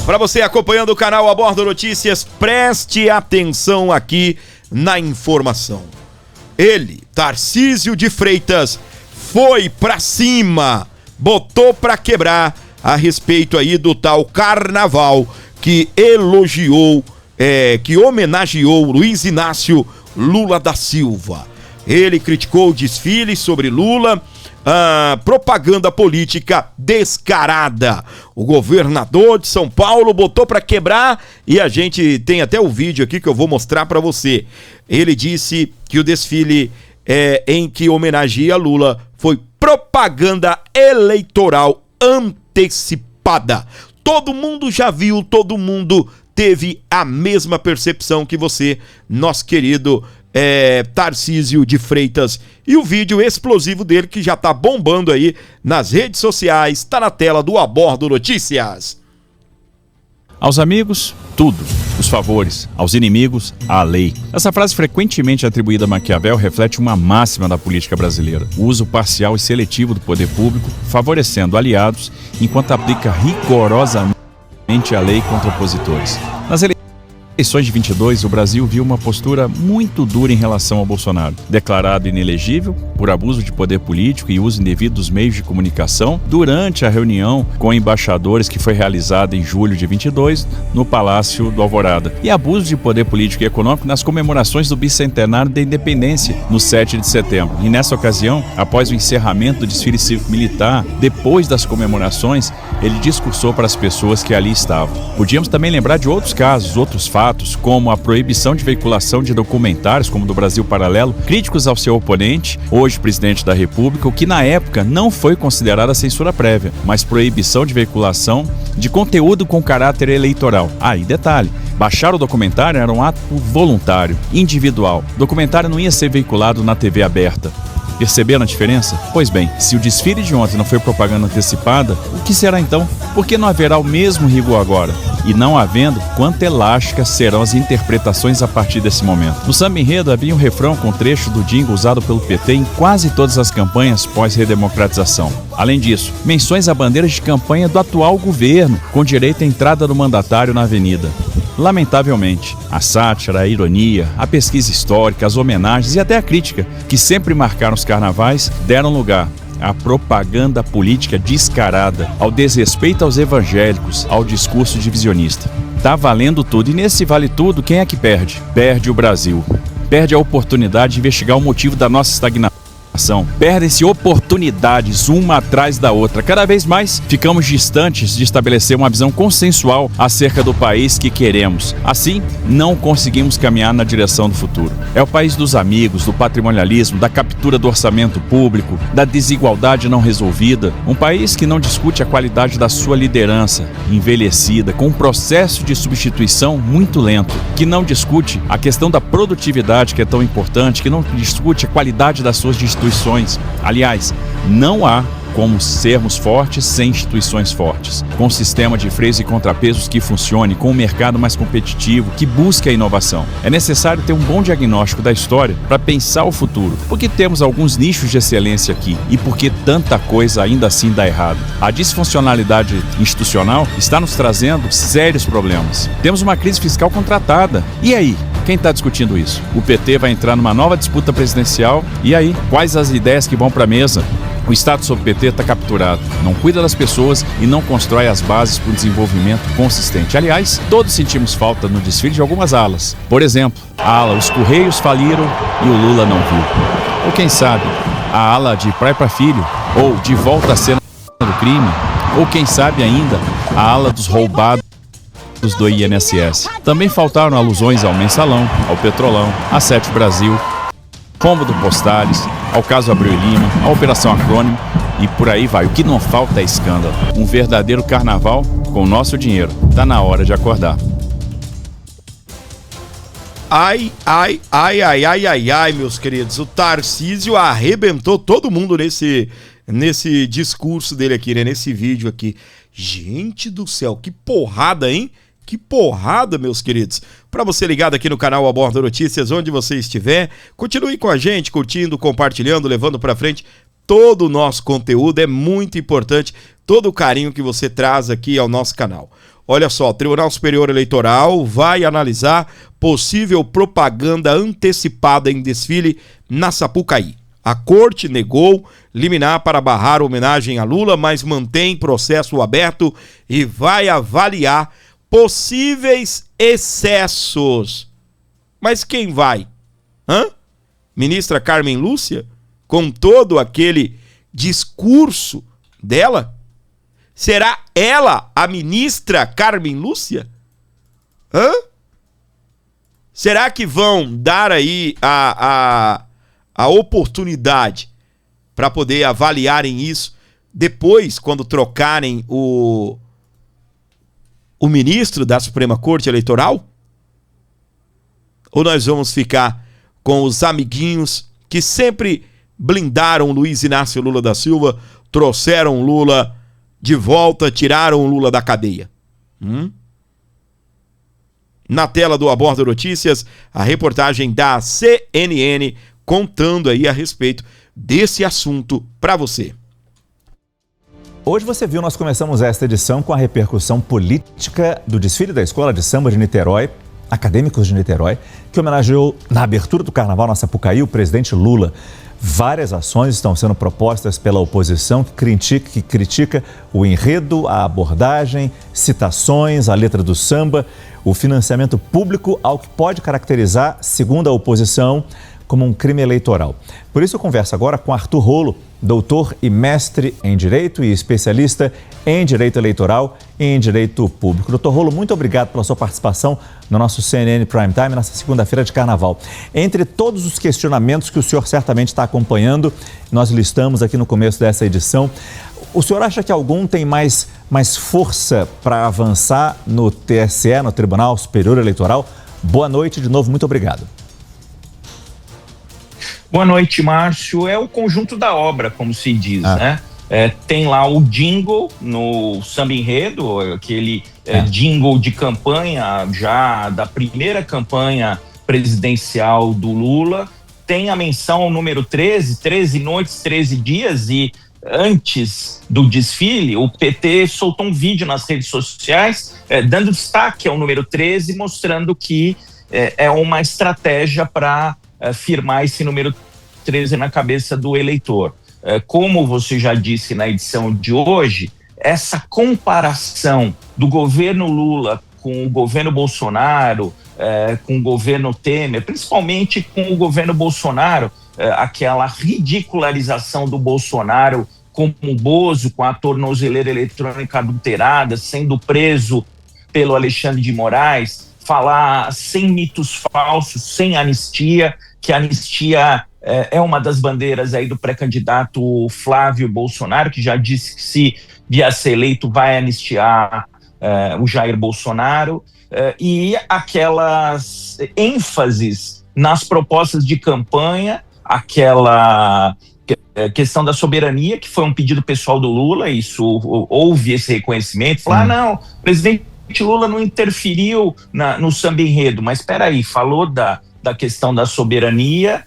Para você acompanhando o canal A Bordo Notícias, preste atenção aqui na informação. Ele, Tarcísio de Freitas, foi pra cima, botou pra quebrar a respeito aí do tal carnaval que elogiou, que homenageou Luiz Inácio Lula da Silva. Ele criticou o desfile sobre Lula, propaganda política descarada. O governador de São Paulo botou para quebrar e a gente tem até o vídeo aqui que eu vou mostrar para você. Ele disse que o desfile em que homenageia Lula foi propaganda eleitoral antecipada. Todo mundo já viu, todo mundo teve a mesma percepção que você, nosso querido Tarcísio de Freitas. E o vídeo explosivo dele que já tá bombando aí nas redes sociais, tá na tela do A Bordo Notícias. Aos amigos, tudo. Os favores. Aos inimigos, a lei. Essa frase frequentemente atribuída a Maquiavel reflete uma máxima da política brasileira: o uso parcial e seletivo do poder público, favorecendo aliados, enquanto aplica rigorosamente a lei contra opositores. Nas eleições de 22, o Brasil viu uma postura muito dura em relação ao Bolsonaro. Declarado inelegível por abuso de poder político e uso indevido dos meios de comunicação durante a reunião com embaixadores que foi realizada em julho de 22 no Palácio do Alvorada. E abuso de poder político e econômico nas comemorações do bicentenário da independência, no 7 de setembro. E nessa ocasião, após o encerramento do desfile cívico-militar, depois das comemorações, ele discursou para as pessoas que ali estavam. Podíamos também lembrar de outros casos, outros fatos, como a proibição de veiculação de documentários, como do Brasil Paralelo, críticos ao seu oponente, hoje presidente da República, o que na época não foi considerada censura prévia, mas proibição de veiculação de conteúdo com caráter eleitoral. E detalhe, baixar o documentário era um ato voluntário, individual. O documentário não ia ser veiculado na TV aberta. Perceberam a diferença? Pois bem, se o desfile de ontem não foi propaganda antecipada, o que será então? Por que não haverá o mesmo rigor agora? E não havendo, quanto elásticas serão as interpretações a partir desse momento. No samba enredo havia um refrão com trecho do jingle usado pelo PT em quase todas as campanhas pós-redemocratização. Além disso, menções a bandeiras de campanha do atual governo, com direito à entrada do mandatário na avenida. Lamentavelmente, a sátira, a ironia, a pesquisa histórica, as homenagens e até a crítica, que sempre marcaram os carnavais, deram lugar à propaganda política descarada, ao desrespeito aos evangélicos, ao discurso divisionista. Tá valendo tudo, e nesse vale tudo, quem é que perde? Perde o Brasil. Perde a oportunidade de investigar o motivo da nossa estagnação. Perdem-se oportunidades uma atrás da outra. Cada vez mais ficamos distantes de estabelecer uma visão consensual acerca do país que queremos. Assim, não conseguimos caminhar na direção do futuro. É o país dos amigos, do patrimonialismo, da captura do orçamento público, da desigualdade não resolvida. Um país que não discute a qualidade da sua liderança, envelhecida, com um processo de substituição muito lento, que não discute a questão da produtividade, que é tão importante, que não discute a qualidade das suas instituições. Aliás, não há como sermos fortes sem instituições fortes, com um sistema de freios e contrapesos que funcione, com um mercado mais competitivo, que busque a inovação. É necessário ter um bom diagnóstico da história para pensar o futuro, porque temos alguns nichos de excelência aqui e porque tanta coisa ainda assim dá errado. A disfuncionalidade institucional está nos trazendo sérios problemas. Temos uma crise fiscal contratada. E aí? Quem está discutindo isso? O PT vai entrar numa nova disputa presidencial. E aí? Quais as ideias que vão para a mesa? O Estado sob PT está capturado, não cuida das pessoas e não constrói as bases para um desenvolvimento consistente. Aliás, todos sentimos falta no desfile de algumas alas. Por exemplo, a ala Os Correios faliram e o Lula não viu. Ou quem sabe, a ala de Pai para Filho, ou De Volta à Cena do Crime, ou quem sabe ainda, a ala dos roubados do INSS. Também faltaram alusões ao Mensalão, ao Petrolão, a Sete Brasil, Rombo do Postales, ao caso Abreu e Lima, a Operação Acrônimo e por aí vai. O que não falta é escândalo. Um verdadeiro carnaval com o nosso dinheiro. Tá na hora de acordar. Ai, meus queridos. O Tarcísio arrebentou todo mundo nesse discurso dele aqui, né? Nesse vídeo aqui. Gente do céu, que porrada, hein? Que porrada, meus queridos. Para você ligado aqui no canal A Bordo Notícias, onde você estiver, continue com a gente, curtindo, compartilhando, levando para frente todo o nosso conteúdo. É muito importante todo o carinho que você traz aqui ao nosso canal. Olha só, o Tribunal Superior Eleitoral vai analisar possível propaganda antecipada em desfile na Sapucaí. A corte negou liminar para barrar homenagem a Lula, mas mantém processo aberto e vai avaliar possíveis excessos. Mas quem vai? Ministra Carmen Lúcia? Com todo aquele discurso dela? Será ela a ministra Carmen Lúcia? Será que vão dar aí a oportunidade para poder avaliarem isso depois, quando trocarem o ministro da Suprema Corte Eleitoral? Ou nós vamos ficar com os amiguinhos que sempre blindaram Luiz Inácio Lula da Silva, trouxeram Lula de volta, tiraram o Lula da cadeia? Na tela do Aborda Notícias, a reportagem da CNN contando aí a respeito desse assunto para você. Hoje você viu, nós começamos esta edição com a repercussão política do desfile da Escola de Samba de Niterói, Acadêmicos de Niterói, que homenageou na abertura do Carnaval na Sapucaí o presidente Lula. Várias ações estão sendo propostas pela oposição que critica o enredo, a abordagem, citações, a letra do samba, o financiamento público ao que pode caracterizar, segundo a oposição, como um crime eleitoral. Por isso eu converso agora com Arthur Rolo, doutor e mestre em Direito e especialista em Direito Eleitoral e em Direito Público. Doutor Rolo, muito obrigado pela sua participação no nosso CNN Prime Time nessa segunda-feira de Carnaval. Entre todos os questionamentos que o senhor certamente está acompanhando, nós listamos aqui no começo dessa edição, o senhor acha que algum tem mais força para avançar no TSE, no Tribunal Superior Eleitoral? Boa noite de novo, muito obrigado. Boa noite, Márcio. É o conjunto da obra, como se diz, né? Tem lá o jingle no samba enredo, aquele jingle de campanha já da primeira campanha presidencial do Lula. Tem a menção ao número 13 noites, 13 dias, e antes do desfile, o PT soltou um vídeo nas redes sociais dando destaque ao número 13, mostrando que é uma estratégia para firmar esse número 13 na cabeça do eleitor. Como você já disse na edição de hoje, essa comparação do governo Lula com o governo Bolsonaro, com o governo Temer, principalmente com o governo Bolsonaro, aquela ridicularização do Bolsonaro como um Bozo, com a tornozeleira eletrônica adulterada, sendo preso pelo Alexandre de Moraes, falar sem mitos falsos, sem anistia, que a anistia é uma das bandeiras aí do pré-candidato Flávio Bolsonaro, que já disse que se vier a ser eleito vai anistiar o Jair Bolsonaro, e aquelas ênfases nas propostas de campanha, aquela questão da soberania, que foi um pedido pessoal do Lula, isso houve esse reconhecimento, falar, não, o presidente Lula não interferiu no samba enredo, mas espera aí, falou da questão da soberania,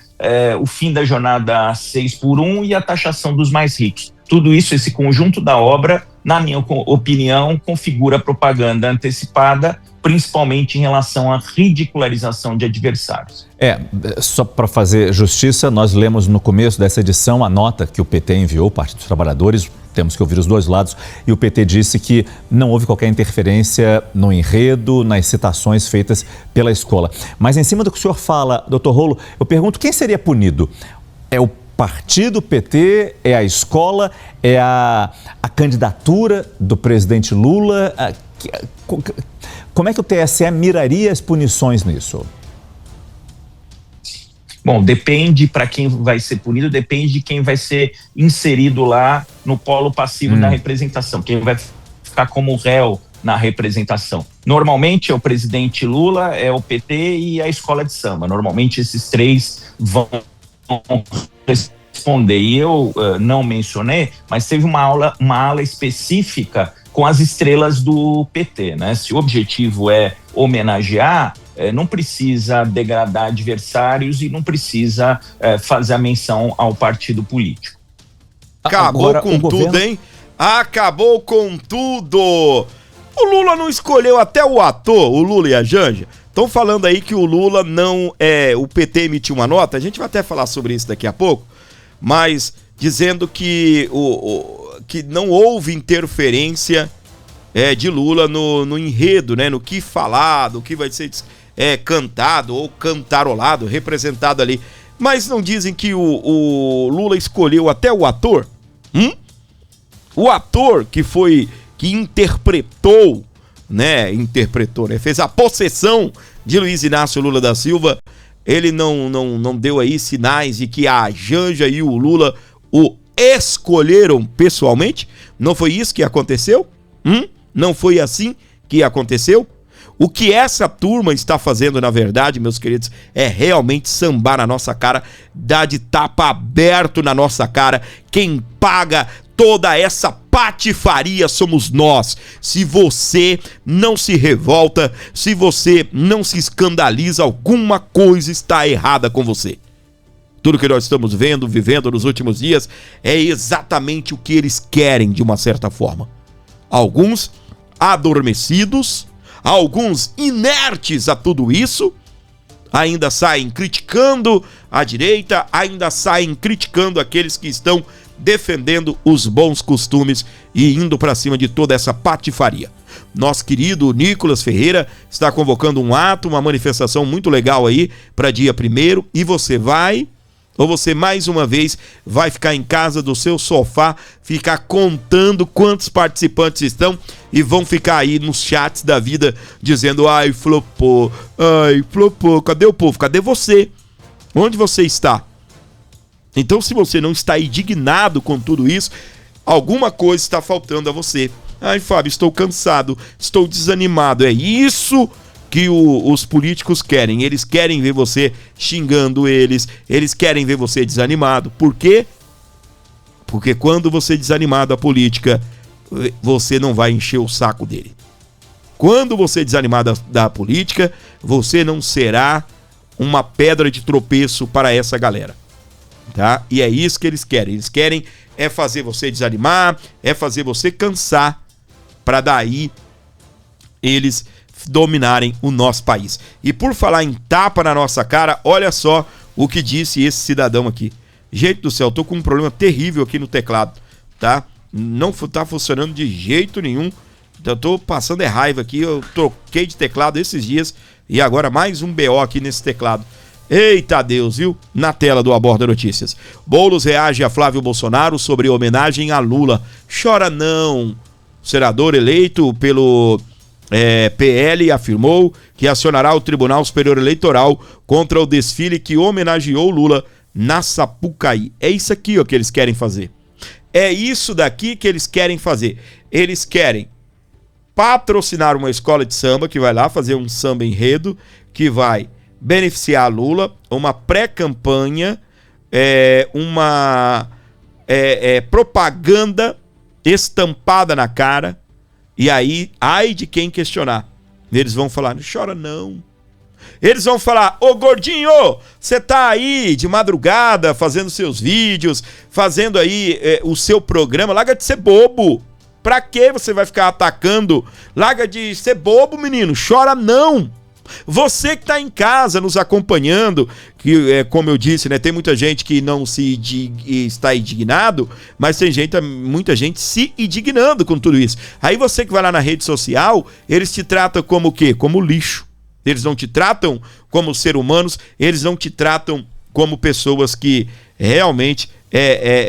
o fim da jornada 6x1 e a taxação dos mais ricos. Tudo isso, esse conjunto da obra, na minha opinião, configura propaganda antecipada, principalmente em relação à ridicularização de adversários. Só para fazer justiça, nós lemos no começo dessa edição a nota que o PT enviou, o Partido dos Trabalhadores, temos que ouvir os dois lados, e o PT disse que não houve qualquer interferência no enredo, nas citações feitas pela escola. Mas em cima do que o senhor fala, doutor Rolo, eu pergunto, quem seria punido? É o partido PT, é a escola, é a candidatura do presidente Lula? Como é que o TSE miraria as punições nisso? Bom, depende para quem vai ser punido, depende de quem vai ser inserido lá no polo passivo da representação, quem vai ficar como réu na representação. Normalmente é o presidente Lula, é o PT e a escola de samba. Normalmente esses três vão responder. E eu não mencionei, mas teve uma ala específica com as estrelas do PT, né? Se o objetivo é homenagear, não precisa degradar adversários e não precisa fazer a menção ao partido político. Acabou com tudo, hein? Acabou com tudo! O Lula não escolheu até o ator, o Lula e a Janja. Estão falando aí que o Lula não... o PT emitiu uma nota, a gente vai até falar sobre isso daqui a pouco, mas dizendo que, que não houve interferência de Lula no enredo, né? No que falado, o que vai ser cantado ou cantarolado, representado ali. Mas não dizem que o Lula escolheu até o ator? O ator que interpretou, né? Fez a possessão de Luiz Inácio Lula da Silva. Ele não deu aí sinais de que a Janja e o Lula o escolheram pessoalmente? Não foi isso que aconteceu? Não foi assim que aconteceu? O que essa turma está fazendo, na verdade, meus queridos, é realmente sambar na nossa cara, dar de tapa aberto na nossa cara. Quem paga toda essa patifaria somos nós. Se você não se revolta, se você não se escandaliza, alguma coisa está errada com você. Tudo que nós estamos vivendo nos últimos dias é exatamente o que eles querem, de uma certa forma. Alguns adormecidos, alguns inertes a tudo isso, ainda saem criticando a direita, ainda saem criticando aqueles que estão defendendo os bons costumes e indo para cima de toda essa patifaria. Nosso querido Nicolas Ferreira está convocando um ato, uma manifestação muito legal aí para dia 1º, e você vai... Ou você, mais uma vez, vai ficar em casa do seu sofá, ficar contando quantos participantes estão e vão ficar aí nos chats da vida dizendo: ai, flopou, cadê o povo? Cadê você? Onde você está? Então, se você não está indignado com tudo isso, alguma coisa está faltando a você. Ai, Fábio, estou cansado, estou desanimado. É isso que os políticos querem. Eles querem ver você xingando eles querem ver você desanimado. Por quê? Porque quando você desanimar da política, você não vai encher o saco dele. Quando você desanimar da política, você não será uma pedra de tropeço para essa galera, tá? E é isso que eles querem. Eles querem fazer você desanimar, fazer você cansar, para daí eles dominarem o nosso país. E por falar em tapa na nossa cara, olha só o que disse esse cidadão aqui. Gente do céu, eu tô com um problema terrível aqui no teclado, tá? Não tá funcionando de jeito nenhum. Eu tô passando raiva aqui. Eu troquei de teclado esses dias e agora mais um BO aqui nesse teclado. Eita Deus, viu? Na tela do Aborda Notícias. Boulos reage a Flávio Bolsonaro sobre homenagem a Lula. Chora não. O senador eleito pelo PL afirmou que acionará o Tribunal Superior Eleitoral contra o desfile que homenageou Lula na Sapucaí. É isso aqui que eles querem fazer. É isso daqui que eles querem fazer. Eles querem patrocinar uma escola de samba que vai lá fazer um samba enredo que vai beneficiar Lula, uma pré-campanha, uma propaganda estampada na cara. E aí, ai de quem questionar. Eles vão falar: não chora não. Eles vão falar: ô gordinho, você tá aí de madrugada fazendo seus vídeos, fazendo aí o seu programa, larga de ser bobo. Pra que você vai ficar atacando? Larga de ser bobo, menino, chora não. Você que está em casa nos acompanhando, que como eu disse, né, tem muita gente que não está indignado, mas tem muita gente se indignando com tudo isso. Aí você que vai lá na rede social, eles te tratam como o quê? Como lixo. Eles não te tratam como seres humanos, eles não te tratam como pessoas que realmente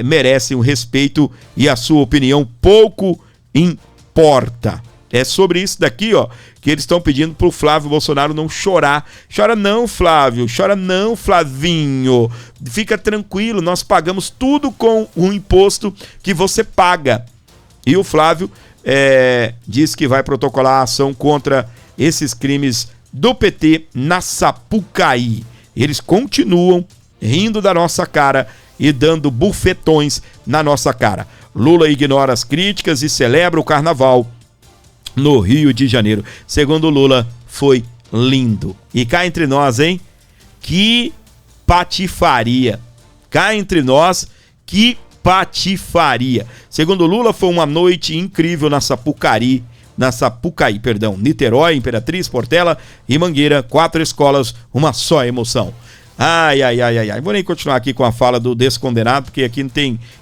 merecem o respeito, e a sua opinião pouco importa. É sobre isso daqui, que eles estão pedindo pro Flávio Bolsonaro não chorar. Chora não, Flávio. Chora não, Flavinho. Fica tranquilo, nós pagamos tudo com o imposto que você paga. E o Flávio diz que vai protocolar a ação contra esses crimes do PT na Sapucaí. Eles continuam rindo da nossa cara e dando bufetões na nossa cara. Lula ignora as críticas e celebra o carnaval no Rio de Janeiro. Segundo Lula, foi lindo. E cá entre nós, hein? Que patifaria. Cá entre nós, que patifaria. Segundo Lula, foi uma noite incrível na Sapucaí. na Sapucaí, Niterói, Imperatriz, Portela e Mangueira, 4 escolas, uma só emoção. Ai. Vou nem continuar aqui com a fala do descondenado, porque aqui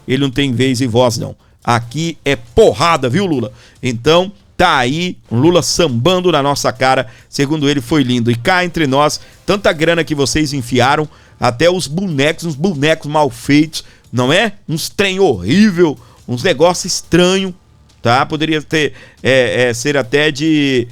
ele não tem vez e voz, não. Aqui é porrada, viu, Lula? Então, tá aí, Lula sambando na nossa cara, segundo ele foi lindo. E cá entre nós, tanta grana que vocês enfiaram, até uns bonecos mal feitos, não é? Uns trem horrível, uns negócios estranhos, tá? Poderia ter, ser até de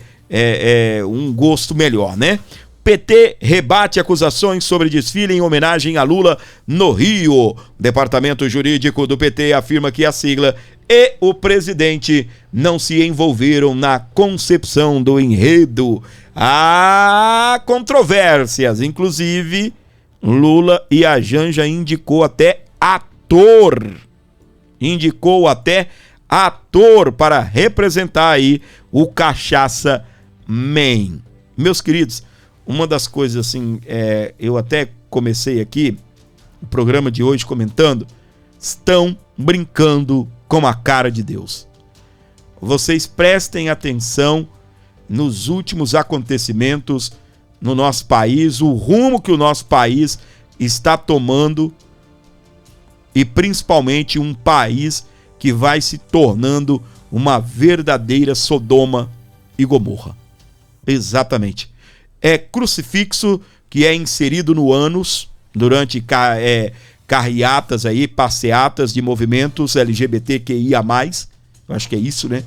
um gosto melhor, né? PT rebate acusações sobre desfile em homenagem a Lula no Rio. O departamento jurídico do PT afirma que a sigla e o presidente não se envolveram na concepção do enredo. Há controvérsias, inclusive Lula e a Janja indicou até ator para representar aí o Cachaça Man. Meus queridos, uma das coisas assim, eu até comecei aqui o programa de hoje comentando, estão brincando com a cara de Deus. Vocês prestem atenção nos últimos acontecimentos no nosso país, o rumo que o nosso país está tomando e principalmente um país que vai se tornando uma verdadeira Sodoma e Gomorra. Exatamente. É crucifixo que é inserido no ânus durante carreatas aí, passeatas de movimentos LGBTQIA+, eu acho que é isso, né?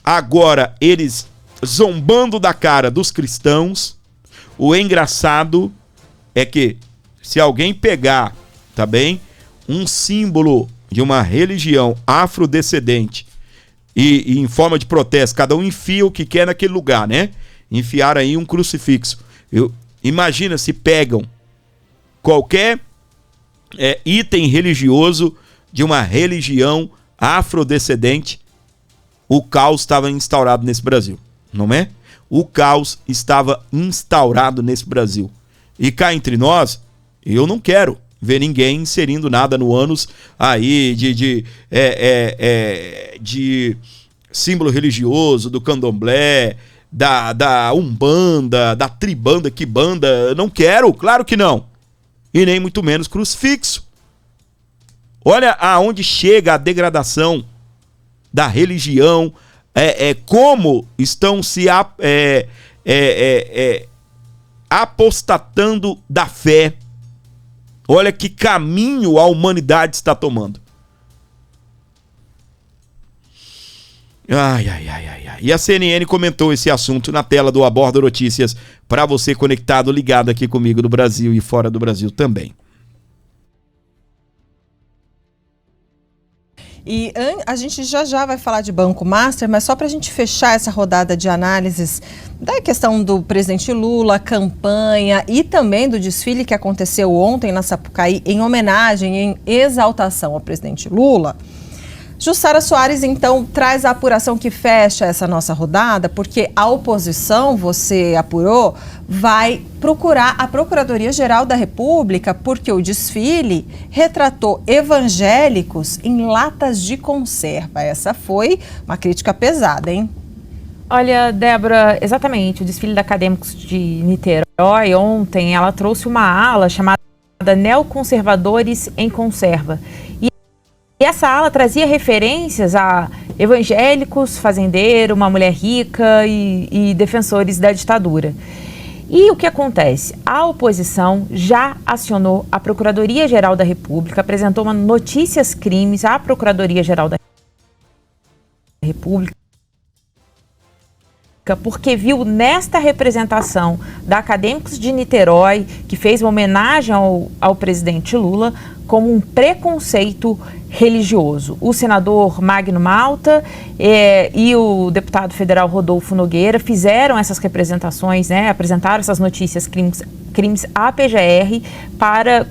Agora eles zombando da cara dos cristãos. O engraçado é que se alguém pegar, tá bem, um símbolo de uma religião afrodescendente e em forma de protesto, cada um enfia o que quer naquele lugar, né? Enfiar aí um crucifixo. Imagina se pegam qualquer item religioso de uma religião afrodescendente, o caos estava instaurado nesse Brasil, não é? O caos estava instaurado nesse Brasil. E cá entre nós, eu não quero ver ninguém inserindo nada no ânus aí de símbolo religioso, do candomblé, da umbanda, da tribanda, quibanda. Não quero, claro que não. E nem muito menos crucifixo. Olha aonde chega a degradação da religião, como estão se apostatando da fé. Olha que caminho a humanidade está tomando. Ai. E a CNN comentou esse assunto na tela do Aborda Notícias para você conectado, ligado aqui comigo no Brasil e fora do Brasil também. E a gente já vai falar de Banco Master, mas só para a gente fechar essa rodada de análises da questão do presidente Lula, campanha e também do desfile que aconteceu ontem na Sapucaí em homenagem, em exaltação ao presidente Lula. Jussara Soares, então, traz a apuração que fecha essa nossa rodada, porque a oposição, você apurou, vai procurar a Procuradoria-Geral da República, porque o desfile retratou evangélicos em latas de conserva. Essa foi uma crítica pesada, hein? Olha, Débora, exatamente, o desfile da Acadêmicos de Niterói, ontem, ela trouxe uma ala chamada Neoconservadores em Conserva. E essa ala trazia referências a evangélicos, fazendeiro, uma mulher rica e defensores da ditadura. E o que acontece? A oposição já acionou a Procuradoria-Geral da República, apresentou uma notícias crimes à Procuradoria-Geral da República, porque viu nesta representação da Acadêmicos de Niterói, que fez uma homenagem ao presidente Lula, como um preconceito religioso. O senador Magno Malta e o deputado federal Rodolfo Nogueira fizeram essas representações, né, apresentaram essas notícias crimes à PGR para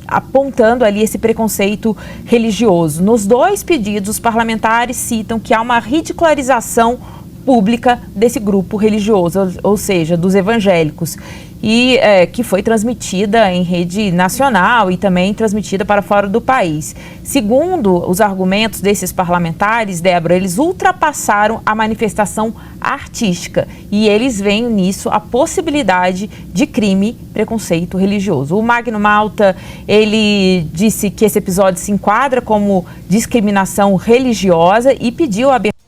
apontando ali esse preconceito religioso. Nos dois pedidos, os parlamentares citam que há uma ridicularização pública desse grupo religioso, ou seja, dos evangélicos, e que foi transmitida em rede nacional e também transmitida para fora do país. Segundo os argumentos desses parlamentares, Débora, eles ultrapassaram a manifestação artística e eles veem nisso a possibilidade de crime, preconceito religioso. O Magno Malta, ele disse que esse episódio se enquadra como discriminação religiosa e pediu a abertura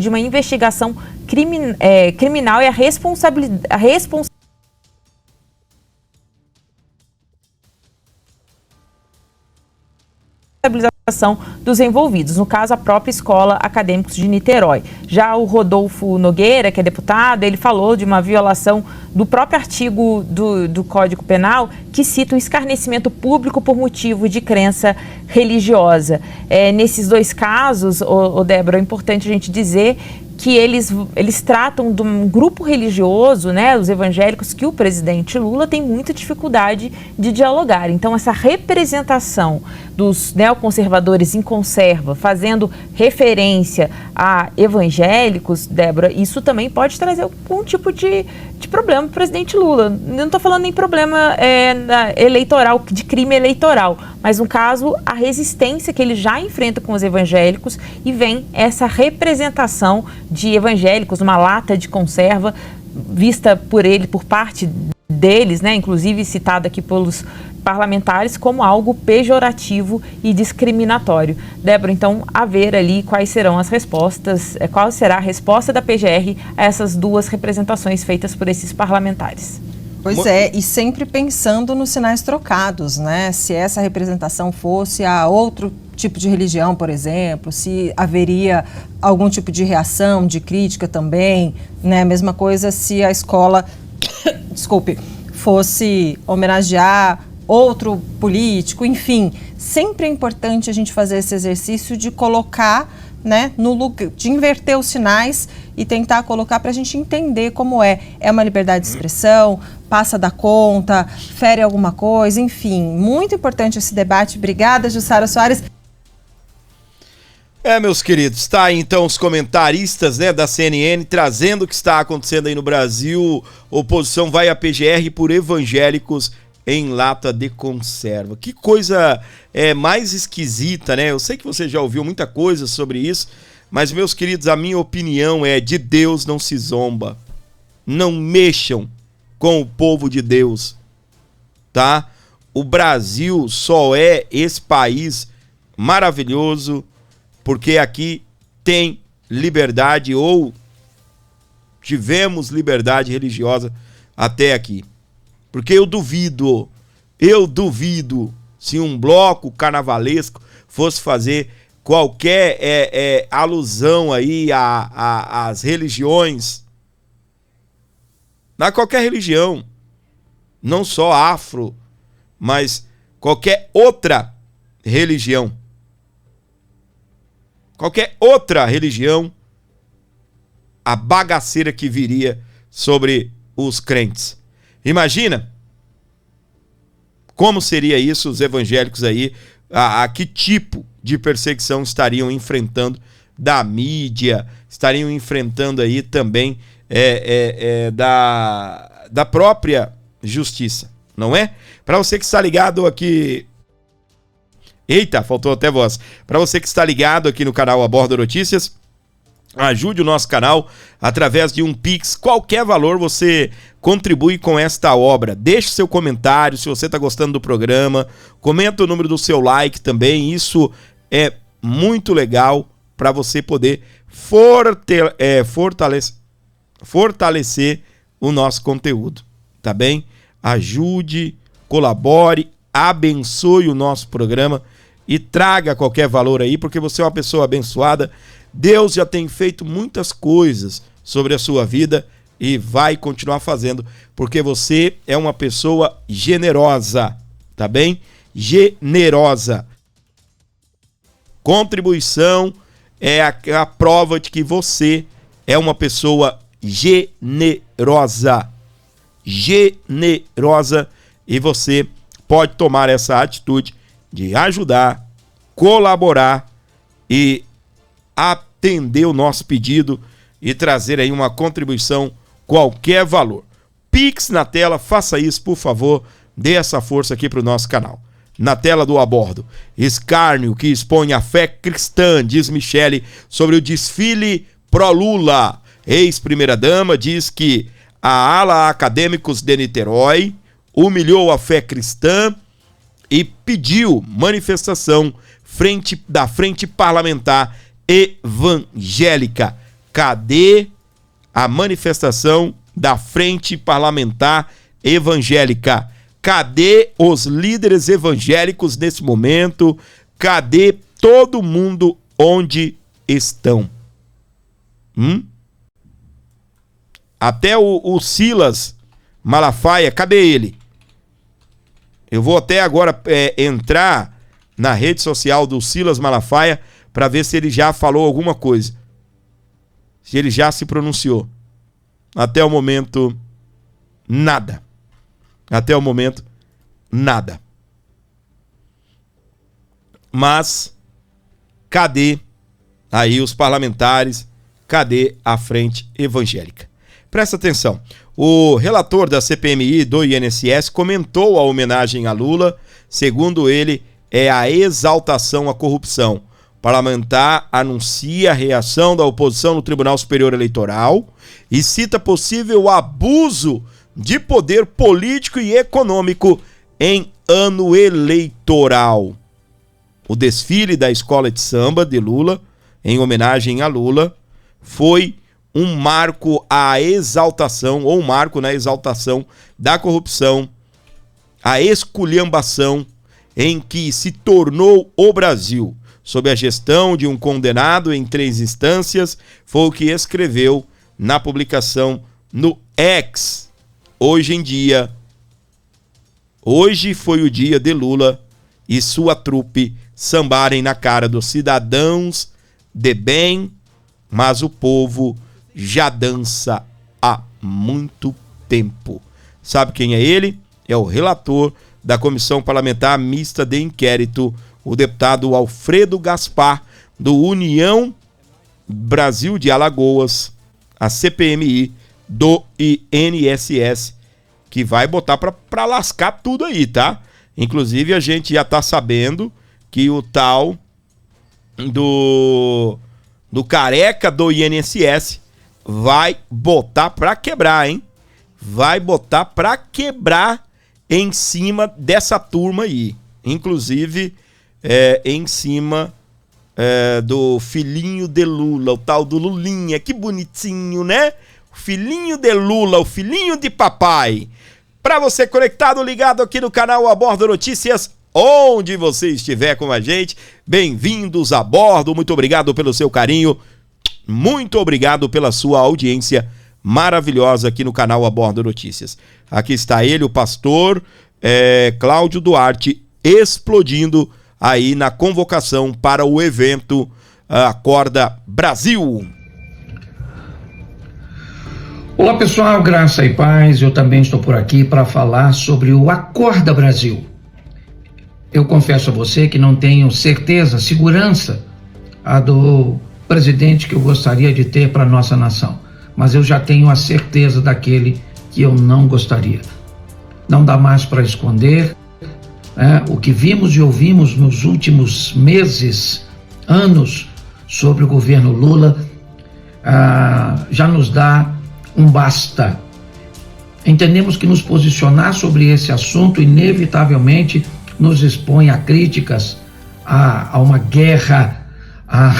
de uma investigação criminal e a responsabilização dos envolvidos, no caso a própria Escola Acadêmicos de Niterói. Já o Rodolfo Nogueira, que é deputado, ele falou de uma violação do próprio artigo do Código Penal que cita o escarnecimento público por motivo de crença religiosa. Nesses dois casos, Débora, é importante a gente dizer que eles tratam de um grupo religioso, né, os evangélicos, que o presidente Lula tem muita dificuldade de dialogar. Então, essa representação dos neoconservadores em conserva, fazendo referência a evangélicos, Débora, isso também pode trazer algum tipo de problema para o presidente Lula. Eu não estou falando em problema eleitoral, de crime eleitoral, mas no caso, a resistência que ele já enfrenta com os evangélicos e vem essa representação de evangélicos, uma lata de conserva, vista por parte deles, né, inclusive citada aqui pelos parlamentares, como algo pejorativo e discriminatório. Débora, então, a ver ali quais serão as respostas, qual será a resposta da PGR a essas duas representações feitas por esses parlamentares. Pois é, e sempre pensando nos sinais trocados, né? Se essa representação fosse a outro tipo de religião, por exemplo, se haveria algum tipo de reação, de crítica também, né? Mesma coisa se a escola, desculpe, fosse homenagear outro político, enfim. Sempre é importante a gente fazer esse exercício de colocar, né, no lugar, de inverter os sinais e tentar colocar para a gente entender como é uma liberdade de expressão, passa da conta, fere alguma coisa, enfim, muito importante esse debate. Obrigada, Jussara Soares. Meus queridos, tá aí então os comentaristas, né, da CNN trazendo o que está acontecendo aí no Brasil. Oposição vai à PGR por evangélicos em lata de conserva. Que coisa mais esquisita, né? Eu sei que você já ouviu muita coisa sobre isso, mas, meus queridos, a minha opinião é: de Deus não se zomba. Não mexam com o povo de Deus, tá? O Brasil só é esse país maravilhoso porque aqui tem liberdade, ou tivemos liberdade religiosa até aqui. Porque eu duvido se um bloco carnavalesco fosse fazer qualquer alusão aí às religiões, a qualquer religião, não só afro, mas qualquer outra religião. Qualquer outra religião, a bagaceira que viria sobre os crentes. Imagina como seria isso, os evangélicos aí, a que tipo de perseguição estariam enfrentando da mídia, estariam enfrentando aí também da própria justiça, não é? Para você que está ligado aqui... Eita, faltou até voz. Para você que está ligado aqui no canal Aborda Notícias, ajude o nosso canal através de um Pix. Qualquer valor você contribui com esta obra. Deixe seu comentário se você está gostando do programa. Comenta o número do seu like também. Isso é muito legal para você poder fortalecer o nosso conteúdo. Tá bem? Ajude, colabore, abençoe o nosso programa e traga qualquer valor aí, porque você é uma pessoa abençoada. Deus já tem feito muitas coisas sobre a sua vida e vai continuar fazendo, porque você é uma pessoa generosa, tá bem? Generosa. Contribuição é a prova de que você é uma pessoa generosa. Generosa, e você pode tomar essa atitude de ajudar, colaborar e atender o nosso pedido e trazer aí uma contribuição, qualquer valor. Pix na tela, faça isso, por favor, dê essa força aqui para o nosso canal. Na tela do A Bordo, escárnio que expõe a fé cristã, diz Michele, sobre o desfile pró-Lula. Ex-primeira-dama diz que a ala Acadêmicos de Niterói humilhou a fé cristã e pediu manifestação da Frente Parlamentar Evangélica. Cadê a manifestação da Frente Parlamentar Evangélica? Cadê os líderes evangélicos nesse momento? Cadê todo mundo onde estão? Até o Silas Malafaia, cadê ele? Eu vou até agora entrar na rede social do Silas Malafaia para ver se ele já falou alguma coisa. Se ele já se pronunciou. Até o momento, nada. Até o momento, nada. Mas, cadê aí os parlamentares? Cadê a Frente Evangélica? Presta atenção. O relator da CPMI do INSS comentou a homenagem a Lula. Segundo ele, é a exaltação à corrupção. O parlamentar anuncia a reação da oposição no Tribunal Superior Eleitoral e cita possível abuso de poder político e econômico em ano eleitoral. O desfile da escola de samba de Lula, em homenagem a Lula, foi um marco à exaltação, ou um marco na exaltação da corrupção, a esculhambação em que se tornou o Brasil, sob a gestão de um condenado em 3 instâncias, foi o que escreveu na publicação no X. Hoje foi o dia de Lula e sua trupe sambarem na cara dos cidadãos de bem, mas o povo já dança há muito tempo. Sabe quem é ele? É o relator da Comissão Parlamentar Mista de Inquérito, o deputado Alfredo Gaspar, do União Brasil de Alagoas, a CPMI do INSS, que vai botar pra lascar tudo aí, tá? Inclusive, a gente já tá sabendo que o tal do careca do INSS vai botar pra quebrar, hein? Vai botar pra quebrar em cima dessa turma aí. Inclusive, em cima do filhinho de Lula, o tal do Lulinha. Que bonitinho, né? O filhinho de Lula, o filhinho de papai. Para você conectado, ligado aqui no canal A Bordo Notícias, onde você estiver com a gente, bem-vindos a bordo. Muito obrigado pelo seu carinho. Muito obrigado pela sua audiência maravilhosa aqui no canal A Bordo Notícias. Aqui está ele, o pastor Cláudio Duarte, explodindo aí na convocação para o evento Acorda Brasil. Olá pessoal, graça e paz. Eu também estou por aqui para falar sobre o Acorda Brasil. Eu confesso a você que não tenho certeza, segurança do presidente que eu gostaria de ter para a nossa nação, mas eu já tenho a certeza daquele que eu não gostaria. Não dá mais para esconder o que vimos e ouvimos nos últimos meses, anos, sobre o governo Lula, já nos dá um basta. Entendemos que nos posicionar sobre esse assunto inevitavelmente nos expõe a críticas, a uma guerra, a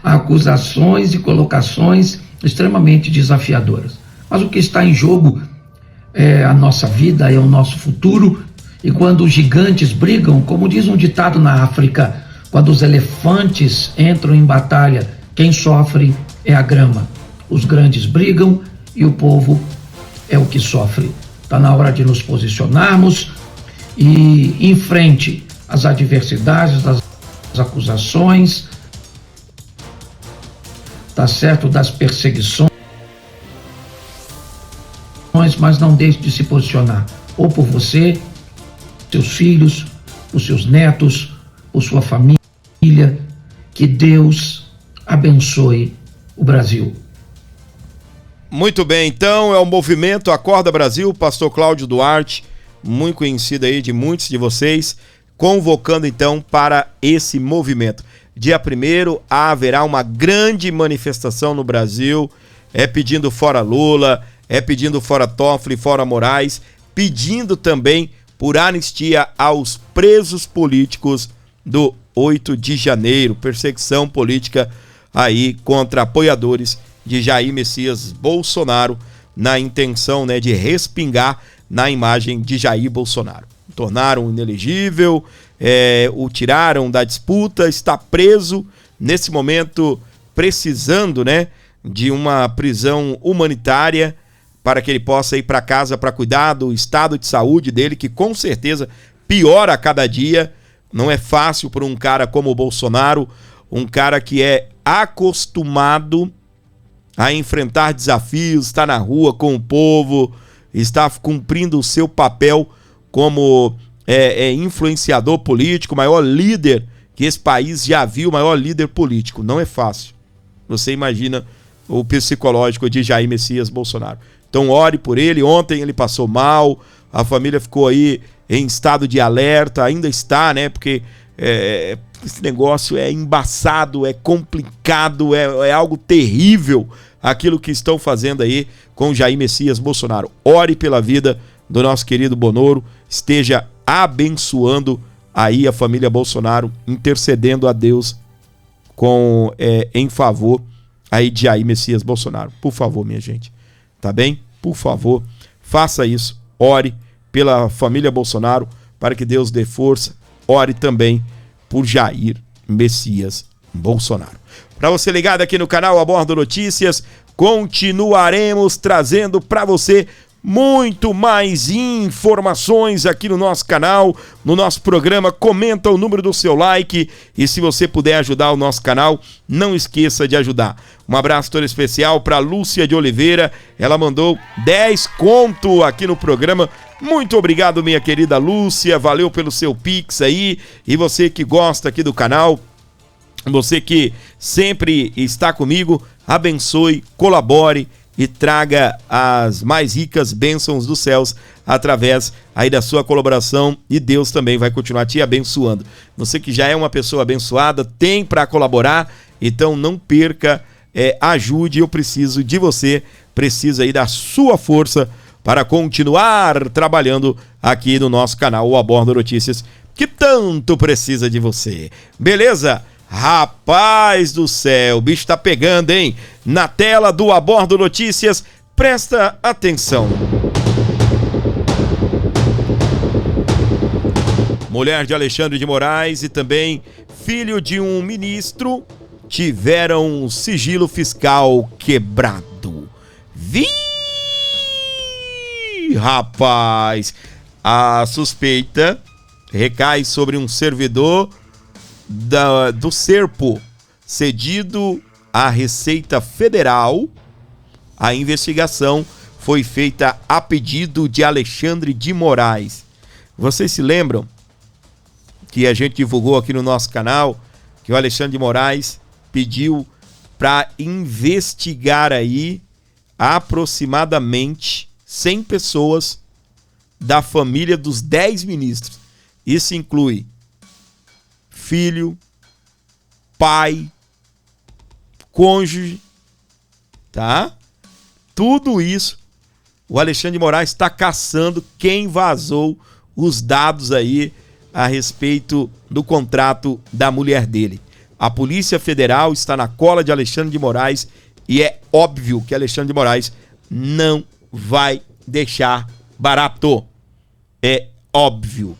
acusações e colocações extremamente desafiadoras. Mas o que está em jogo é a nossa vida, é o nosso futuro, e quando os gigantes brigam, como diz um ditado na África, quando os elefantes entram em batalha, quem sofre é a grama. Os grandes brigam e o povo é o que sofre. Está na hora de nos posicionarmos e em frente às adversidades, das acusações, tá certo, das perseguições, mas não deixe de se posicionar, ou por você, seus filhos, os seus netos, por sua família. Que Deus abençoe o Brasil. Muito bem, então é o movimento Acorda Brasil, pastor Cláudio Duarte, muito conhecido aí de muitos de vocês, convocando então para esse movimento. Dia 1º haverá uma grande manifestação no Brasil, pedindo fora Lula, pedindo fora Toffoli, fora Moraes, pedindo também por anistia aos presos políticos do 8 de janeiro, perseguição política aí contra apoiadores de Jair Messias Bolsonaro, na intenção, né, de respingar na imagem de Jair Bolsonaro. Tornaram inelegível, o tiraram da disputa, está preso nesse momento, precisando, né, de uma prisão humanitária para que ele possa ir para casa para cuidar do estado de saúde dele, que com certeza piora a cada dia. Não é fácil para um cara como o Bolsonaro, um cara que é acostumado a enfrentar desafios, está na rua com o povo, está cumprindo o seu papel como influenciador político, maior líder que esse país já viu, maior líder político. Não é fácil. Você imagina o psicológico de Jair Messias Bolsonaro. Então ore por ele. Ontem ele passou mal, a família ficou aí em estado de alerta, ainda está, né? Porque esse negócio é embaçado, é complicado, é algo terrível aquilo que estão fazendo aí com Jair Messias Bolsonaro. Ore pela vida do nosso querido Bonoro, esteja abençoando aí a família Bolsonaro, intercedendo a Deus em favor aí de Jair Messias Bolsonaro. Por favor, minha gente, tá bem? Por favor, faça isso, ore pela família Bolsonaro, para que Deus dê força, ore também por Jair Messias Bolsonaro. Para você ligado aqui no canal Abordo Notícias, continuaremos trazendo para você muito mais informações aqui no nosso canal, no nosso programa. Comenta o número do seu like e se você puder ajudar o nosso canal, não esqueça de ajudar. Um abraço todo especial para Lúcia de Oliveira, ela mandou 10 conto aqui no programa. Muito obrigado, minha querida Lúcia, valeu pelo seu Pix aí. E você que gosta aqui do canal, você que sempre está comigo, abençoe, colabore e traga as mais ricas bênçãos dos céus através aí da sua colaboração, e Deus também vai continuar te abençoando. Você que já é uma pessoa abençoada, tem para colaborar, então não perca, ajude, eu preciso de você, preciso aí da sua força para continuar trabalhando aqui no nosso canal, o Abordo Notícias, que tanto precisa de você. Beleza? Rapaz do céu, o bicho tá pegando, hein? Na tela do Abordo Notícias, presta atenção. Mulher de Alexandre de Moraes e também filho de um ministro tiveram sigilo fiscal quebrado. Rapaz, a suspeita recai sobre um servidor do Serpo, cedido à Receita Federal. A investigação foi feita a pedido de Alexandre de Moraes. Vocês se lembram que a gente divulgou aqui no nosso canal que o Alexandre de Moraes pediu para investigar aí aproximadamente 100 pessoas da família dos 10 ministros. Isso inclui filho, pai, cônjuge, tá? Tudo isso, o Alexandre de Moraes está caçando quem vazou os dados aí a respeito do contrato da mulher dele. A Polícia Federal está na cola de Alexandre de Moraes e é óbvio que Alexandre de Moraes não vai deixar barato. É óbvio.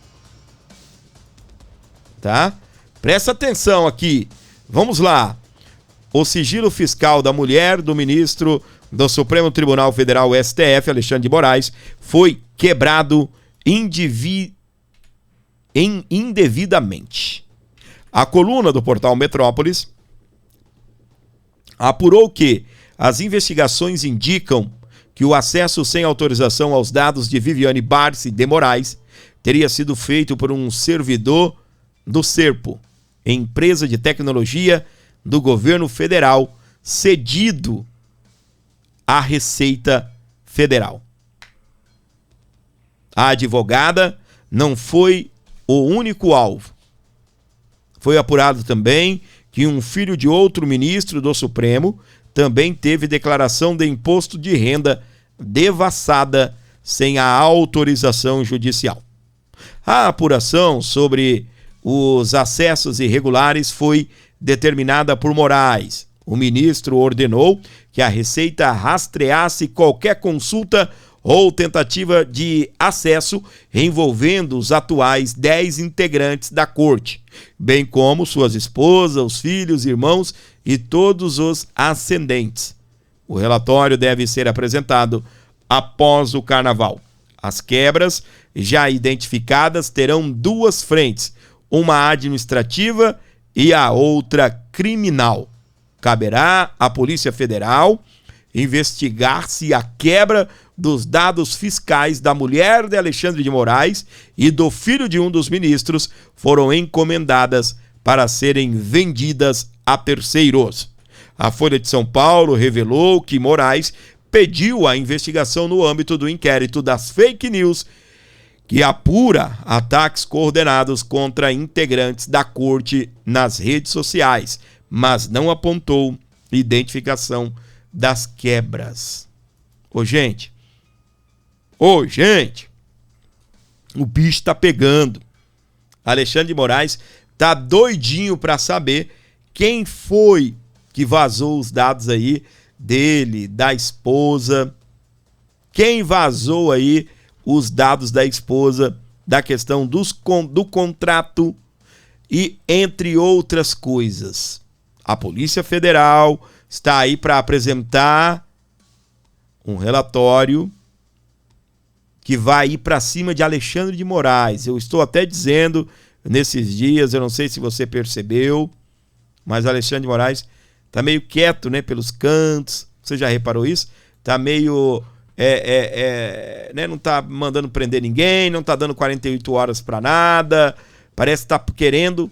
Tá? Presta atenção aqui. Vamos lá. O sigilo fiscal da mulher do ministro do Supremo Tribunal Federal, STF, Alexandre de Moraes, foi quebrado indevidamente. A coluna do portal Metrópolis apurou que as investigações indicam que o acesso sem autorização aos dados de Viviane Barsi de Moraes teria sido feito por um servidor do Serpo, empresa de tecnologia do governo federal cedido à Receita Federal. A advogada não foi o único alvo. Foi apurado também que um filho de outro ministro do Supremo também teve declaração de imposto de renda devassada sem a autorização judicial. A apuração sobre os acessos irregulares foi determinada por Moraes. O ministro ordenou que a Receita rastreasse qualquer consulta ou tentativa de acesso envolvendo os atuais 10 integrantes da corte, bem como suas esposas, os filhos, irmãos e todos os ascendentes. O relatório deve ser apresentado após o carnaval. As quebras já identificadas terão duas frentes, uma administrativa e a outra criminal. Caberá à Polícia Federal investigar se a quebra dos dados fiscais da mulher de Alexandre de Moraes e do filho de um dos ministros foram encomendadas para serem vendidas a terceiros. A Folha de São Paulo revelou que Moraes pediu a investigação no âmbito do inquérito das fake news que apura ataques coordenados contra integrantes da corte nas redes sociais, mas não apontou identificação das quebras. Ô gente, o bicho tá pegando. Alexandre de Moraes tá doidinho para saber quem foi que vazou os dados aí dele, da esposa, quem vazou aí os dados da esposa, da questão do contrato e entre outras coisas. A Polícia Federal está aí para apresentar um relatório que vai ir para cima de Alexandre de Moraes. Eu estou até dizendo nesses dias, eu não sei se você percebeu, mas Alexandre de Moraes tá meio quieto, né, pelos cantos. Você já reparou isso? Tá meio né, não tá mandando prender ninguém, não tá dando 48 horas para nada. Parece que tá querendo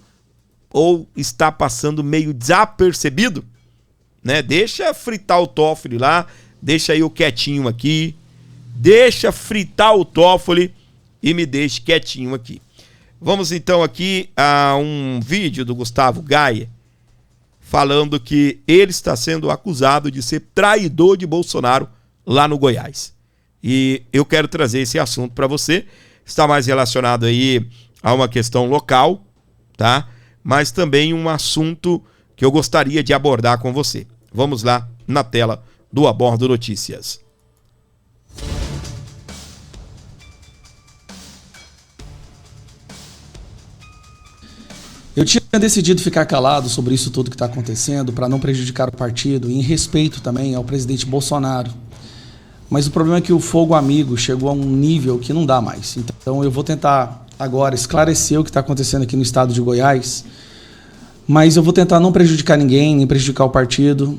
ou está passando meio desapercebido, né? Deixa fritar o Toffoli lá, deixa eu quietinho aqui. Deixa fritar o Toffoli e me deixe quietinho aqui. Vamos então aqui a um vídeo do Gustavo Gaia falando que ele está sendo acusado de ser traidor de Bolsonaro lá no Goiás. E eu quero trazer esse assunto para você. Está mais relacionado aí a uma questão local, tá? Mas também um assunto que eu gostaria de abordar com você. Vamos lá na tela do Abordo Notícias. Eu tinha decidido ficar calado sobre isso tudo que está acontecendo para não prejudicar o partido e em respeito também ao presidente Bolsonaro. Mas o problema é que o fogo amigo chegou a um nível que não dá mais. Então eu vou tentar agora esclarecer o que está acontecendo aqui no estado de Goiás, mas eu vou tentar não prejudicar ninguém, nem prejudicar o partido.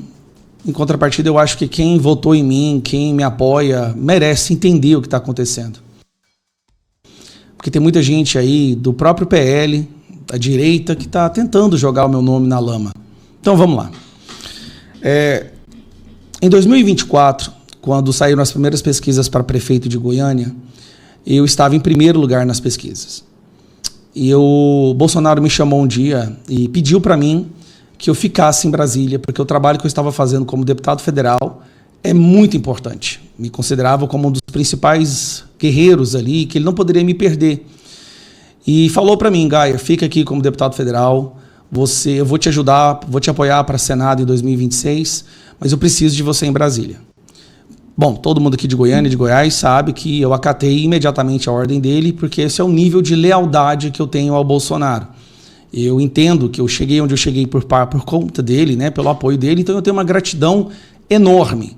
Em contrapartida, eu acho que quem votou em mim, quem me apoia, merece entender o que está acontecendo. Porque tem muita gente aí do próprio PL, da direita, que está tentando jogar o meu nome na lama. Então vamos lá. Em 2024, quando saíram as primeiras pesquisas para prefeito de Goiânia, eu estava em primeiro lugar nas pesquisas. E o Bolsonaro me chamou um dia e pediu para mim que eu ficasse em Brasília, porque o trabalho que eu estava fazendo como deputado federal é muito importante. Me considerava como um dos principais guerreiros ali, que ele não poderia me perder. E falou para mim, Gaia, fica aqui como deputado federal, eu vou te ajudar, vou te apoiar para Senado em 2026, mas eu preciso de você em Brasília. Bom, todo mundo aqui de Goiânia e de Goiás sabe que eu acatei imediatamente a ordem dele, porque esse é o nível de lealdade que eu tenho ao Bolsonaro. Eu entendo que eu cheguei onde eu cheguei por conta dele, né, pelo apoio dele, então eu tenho uma gratidão enorme.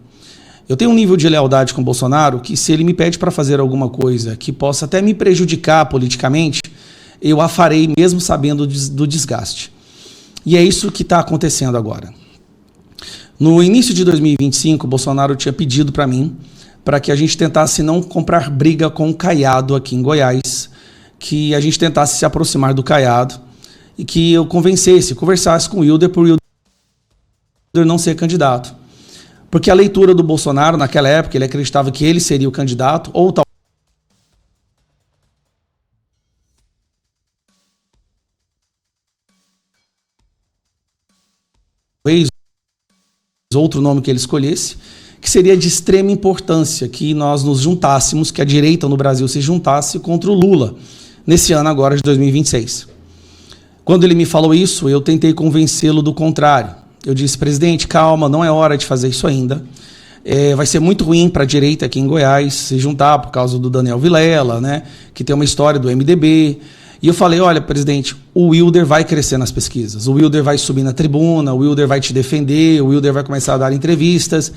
Eu tenho um nível de lealdade com o Bolsonaro que, se ele me pede para fazer alguma coisa que possa até me prejudicar politicamente, eu a farei mesmo sabendo do desgaste. E é isso que está acontecendo agora. No início de 2025, o Bolsonaro tinha pedido para mim para que a gente tentasse não comprar briga com o Caiado aqui em Goiás, que a gente tentasse se aproximar do Caiado e que eu conversasse com o Wilder por Wilder não ser candidato. Porque a leitura do Bolsonaro, naquela época, ele acreditava que ele seria o candidato, ou talvez outro nome que ele escolhesse, que seria de extrema importância que nós nos juntássemos, que a direita no Brasil se juntasse contra o Lula, nesse ano agora de 2026. Quando ele me falou isso, eu tentei convencê-lo do contrário. Eu disse, presidente, calma, não é hora de fazer isso ainda. Vai ser muito ruim para a direita aqui em Goiás se juntar por causa do Daniel Vilela, né, que tem uma história do MDB. E eu falei, olha, presidente, o Wilder vai crescer nas pesquisas, o Wilder vai subir na tribuna, o Wilder vai te defender, o Wilder vai começar a dar entrevistas.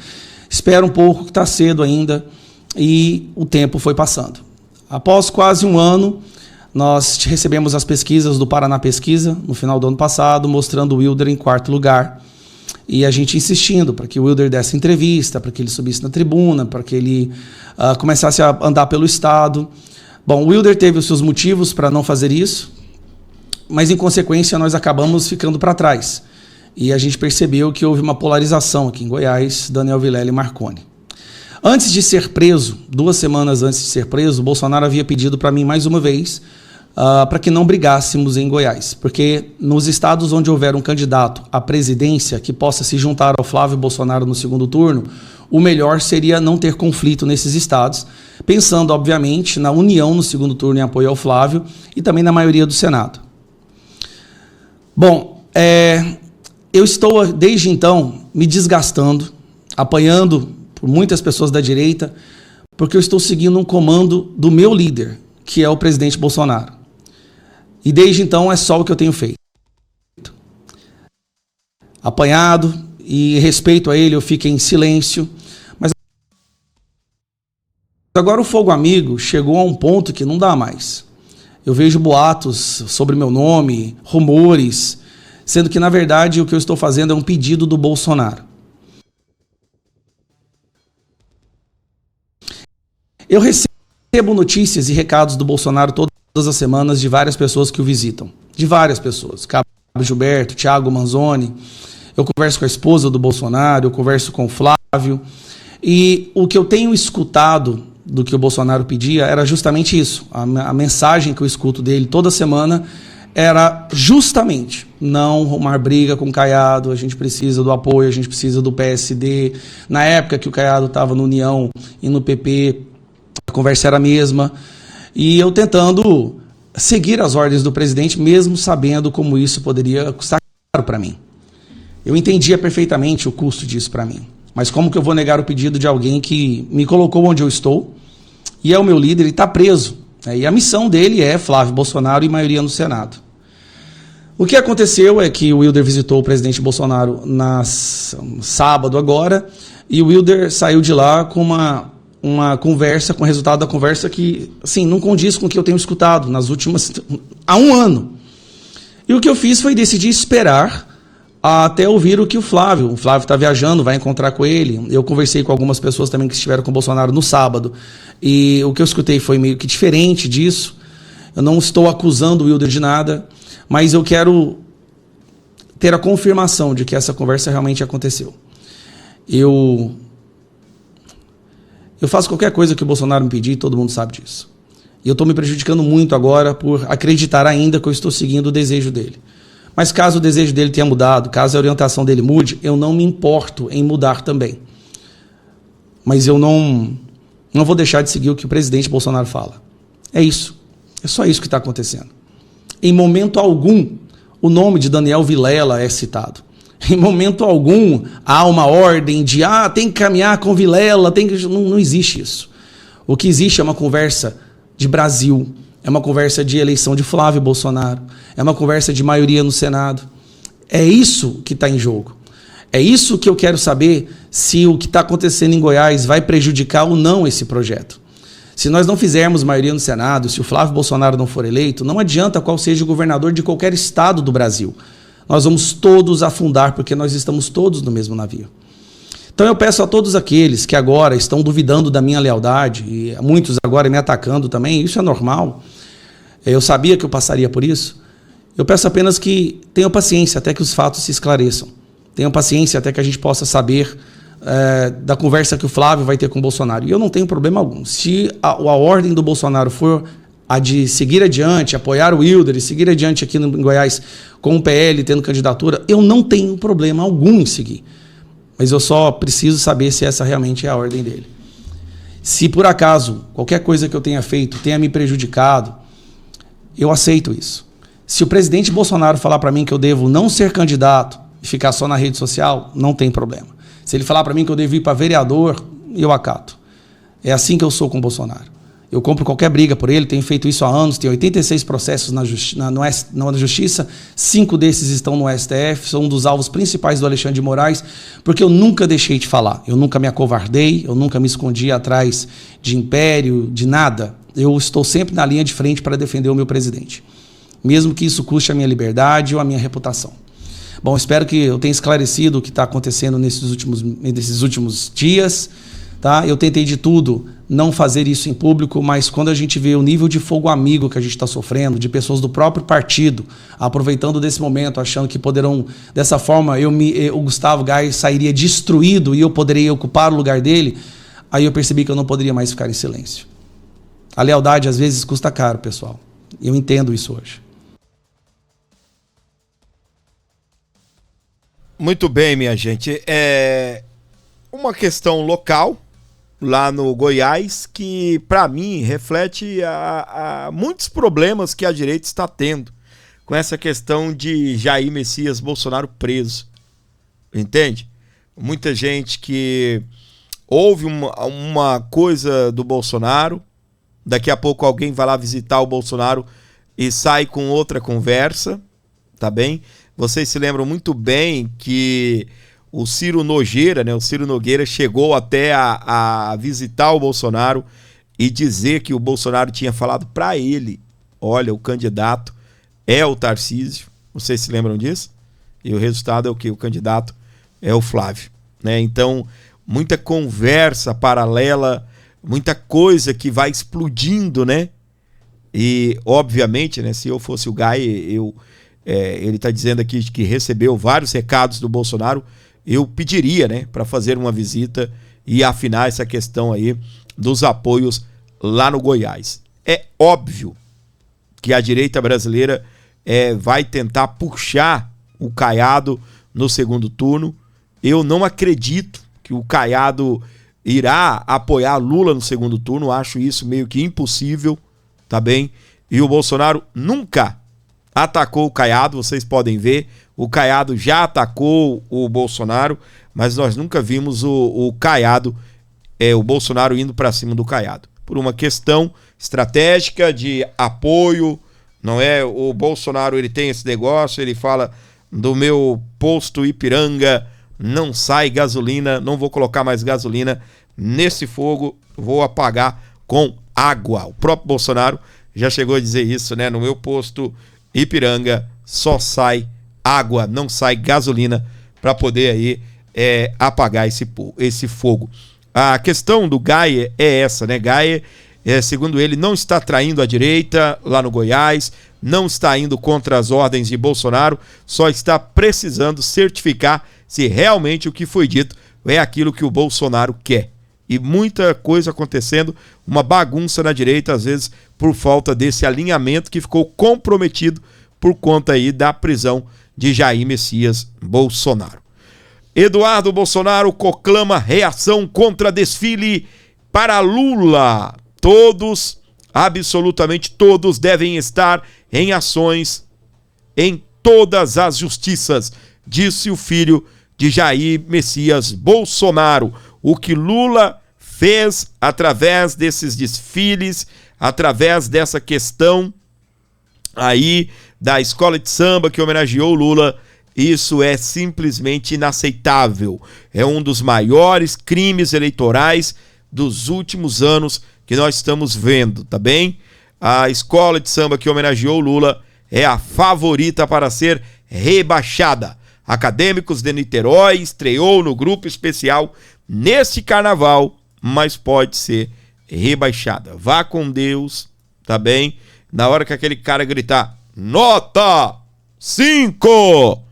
Espera um pouco, que está cedo ainda. E o tempo foi passando. Após quase um ano, nós recebemos as pesquisas do Paraná Pesquisa, no final do ano passado, mostrando o Wilder em 4º lugar. E a gente insistindo para que o Wilder desse entrevista, para que ele subisse na tribuna, para que ele começasse a andar pelo Estado. Bom, o Wilder teve os seus motivos para não fazer isso, mas em consequência nós acabamos ficando para trás. E a gente percebeu que houve uma polarização aqui em Goiás, Daniel Vilela e Marconi. Antes de ser preso, 2 semanas antes de ser preso, o Bolsonaro havia pedido para mim mais uma vez para que não brigássemos em Goiás, porque nos estados onde houver um candidato à presidência que possa se juntar ao Flávio Bolsonaro no segundo turno, o melhor seria não ter conflito nesses estados, pensando, obviamente, na união no segundo turno em apoio ao Flávio e também na maioria do Senado. Bom, eu estou, desde então, me desgastando, apanhando por muitas pessoas da direita, porque eu estou seguindo um comando do meu líder, que é o presidente Bolsonaro. E desde então é só o que eu tenho feito. Apanhado, e respeito a ele, eu fiquei em silêncio. Mas agora o fogo amigo chegou a um ponto que não dá mais. Eu vejo boatos sobre meu nome, rumores, sendo que, na verdade, o que eu estou fazendo é um pedido do Bolsonaro. Eu recebo notícias e recados do Bolsonaro todas as semanas de várias pessoas que o visitam. De várias pessoas. Cabo Gilberto, Thiago Manzoni. Eu converso com a esposa do Bolsonaro, eu converso com o Flávio. E o que eu tenho escutado do que o Bolsonaro pedia era justamente isso. A mensagem que eu escuto dele toda semana era justamente não arrumar briga com o Caiado, a gente precisa do apoio, a gente precisa do PSD. Na época que o Caiado estava no União e no PP, a conversa era a mesma. E eu tentando seguir as ordens do presidente, mesmo sabendo como isso poderia custar caro para mim. Eu entendia perfeitamente o custo disso para mim. Mas como que eu vou negar o pedido de alguém que me colocou onde eu estou e é o meu líder e está preso? E a missão dele é Flávio Bolsonaro e maioria no Senado. O que aconteceu é que o Wilder visitou o presidente Bolsonaro sábado agora, e o Wilder saiu de lá com uma conversa, com o resultado da conversa que, assim, não condiz com o que eu tenho escutado há um ano. E o que eu fiz foi decidir esperar até ouvir o que o Flávio está viajando, vai encontrar com ele. Eu conversei com algumas pessoas também que estiveram com o Bolsonaro no sábado, e o que eu escutei foi meio que diferente disso. Eu não estou acusando o Wilder de nada, mas eu quero ter a confirmação de que essa conversa realmente aconteceu. Eu faço qualquer coisa que o Bolsonaro me pedir, todo mundo sabe disso. E eu estou me prejudicando muito agora por acreditar ainda que eu estou seguindo o desejo dele. Mas caso o desejo dele tenha mudado, caso a orientação dele mude, eu não me importo em mudar também. Mas eu não vou deixar de seguir o que o presidente Bolsonaro fala. É isso. É só isso que está acontecendo. Em momento algum, o nome de Daniel Vilela é citado. Em momento algum, há uma ordem de tem que caminhar com Vilela, não existe isso. O que existe é uma conversa de Brasil, é uma conversa de eleição de Flávio Bolsonaro, é uma conversa de maioria no Senado. É isso que está em jogo. É isso que eu quero saber, se o que está acontecendo em Goiás vai prejudicar ou não esse projeto. Se nós não fizermos maioria no Senado, se o Flávio Bolsonaro não for eleito, não adianta qual seja o governador de qualquer estado do Brasil. Nós vamos todos afundar, porque nós estamos todos no mesmo navio. Então eu peço a todos aqueles que agora estão duvidando da minha lealdade, e muitos agora me atacando também, isso é normal, eu sabia que eu passaria por isso, eu peço apenas que tenham paciência até que os fatos se esclareçam. Tenham paciência até que a gente possa saber da conversa que o Flávio vai ter com o Bolsonaro. E eu não tenho problema algum. Se a ordem do Bolsonaro for a de seguir adiante, apoiar o Wilder e seguir adiante aqui em Goiás com o PL tendo candidatura, eu não tenho problema algum em seguir. Mas eu só preciso saber se essa realmente é a ordem dele. Se por acaso qualquer coisa que eu tenha feito tenha me prejudicado, eu aceito isso. Se o presidente Bolsonaro falar para mim que eu devo não ser candidato e ficar só na rede social, não tem problema. Se ele falar para mim que eu devo ir para vereador, eu acato. É assim que eu sou com o Bolsonaro. Eu compro qualquer briga por ele, tenho feito isso há anos, tenho 86 processos na Justiça, 5 desses estão no STF, sou um dos alvos principais do Alexandre de Moraes, porque eu nunca deixei de falar, eu nunca me acovardei, eu nunca me escondi atrás de império, de nada. Eu estou sempre na linha de frente para defender o meu presidente, mesmo que isso custe a minha liberdade ou a minha reputação. Bom, espero que eu tenha esclarecido o que está acontecendo nesses últimos dias. Tá? Eu tentei de tudo não fazer isso em público, mas quando a gente vê o nível de fogo amigo que a gente está sofrendo, de pessoas do próprio partido aproveitando desse momento, achando que poderão, dessa forma, o Gustavo Gaia sairia destruído e eu poderia ocupar o lugar dele, aí eu percebi que eu não poderia mais ficar em silêncio. A lealdade às vezes custa caro, pessoal. Eu entendo isso hoje. Muito bem, minha gente. É uma questão local lá no Goiás que, para mim, reflete a muitos problemas que a direita está tendo com essa questão de Jair Messias Bolsonaro preso. Entende? Muita gente que ouve uma coisa do Bolsonaro, daqui a pouco alguém vai lá visitar o Bolsonaro e sai com outra conversa, tá bem? Vocês se lembram muito bem que o Ciro Nogueira, né? O Ciro Nogueira chegou até a visitar o Bolsonaro e dizer que o Bolsonaro tinha falado para ele, olha, o candidato é o Tarcísio. Vocês se lembram disso? E o resultado é o que? O candidato é o Flávio, né? Então, muita conversa paralela, muita coisa que vai explodindo, né? E, obviamente, né? Se eu fosse o Gaia, ele está dizendo aqui que recebeu vários recados do Bolsonaro, eu pediria, né, para fazer uma visita e afinar essa questão aí dos apoios lá no Goiás. É óbvio que a direita brasileira vai tentar puxar o Caiado no segundo turno. Eu não acredito que o Caiado irá apoiar Lula no segundo turno, acho isso meio que impossível, tá bem? E o Bolsonaro nunca atacou o Caiado, vocês podem ver, o Caiado já atacou o Bolsonaro, mas nós nunca vimos o Caiado, o Bolsonaro indo para cima do Caiado. Por uma questão estratégica de apoio, não é? O Bolsonaro, ele tem esse negócio, ele fala do meu posto Ipiranga, não sai gasolina, não vou colocar mais gasolina nesse fogo, vou apagar com água. O próprio Bolsonaro já chegou a dizer isso, né? No meu posto Ipiranga só sai água, não sai gasolina para poder aí apagar esse fogo. A questão do Gaia é essa, né? Gaia, segundo ele, não está traindo a direita lá no Goiás, não está indo contra as ordens de Bolsonaro, só está precisando certificar se realmente o que foi dito é aquilo que o Bolsonaro quer. E muita coisa acontecendo, uma bagunça na direita, às vezes por falta desse alinhamento que ficou comprometido por conta aí da prisão de Jair Messias Bolsonaro. Eduardo Bolsonaro proclama reação contra desfile para Lula. Todos, absolutamente todos, devem estar em ações em todas as justiças, disse o filho de Jair Messias Bolsonaro. O que Lula fez através desses desfiles, através dessa questão aí da escola de samba que homenageou Lula, isso é simplesmente inaceitável. É um dos maiores crimes eleitorais dos últimos anos que nós estamos vendo, tá bem? A escola de samba que homenageou Lula é a favorita para ser rebaixada. Acadêmicos de Niterói estreou no grupo especial neste carnaval, mas pode ser rebaixada. Vá com Deus, tá bem? Na hora que aquele cara gritar, nota 5!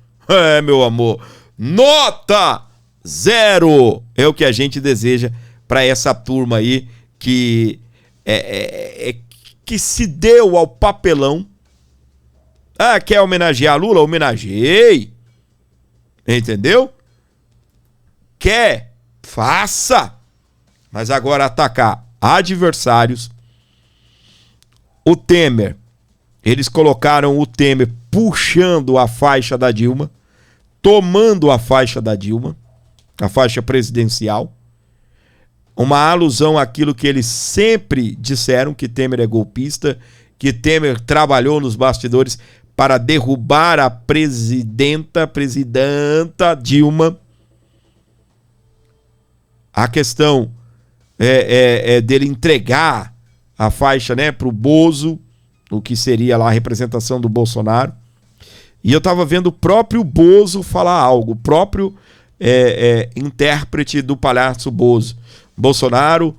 Meu amor, Nota 0 é o que a gente deseja para essa turma aí que que se deu ao papelão. Ah, quer homenagear Lula? Homenageei. Entendeu? Quer? Faça. Mas agora atacar adversários. O Temer. Eles colocaram o Temer puxando a faixa da Dilma, tomando a faixa da Dilma, a faixa presidencial. Uma alusão àquilo que eles sempre disseram, que Temer é golpista, que Temer trabalhou nos bastidores para derrubar a presidenta Dilma. A questão dele entregar a faixa, né, para o Bozo, o que seria lá a representação do Bolsonaro. E eu estava vendo o próprio Bozo falar algo, o próprio intérprete do palhaço Bozo. Bolsonaro,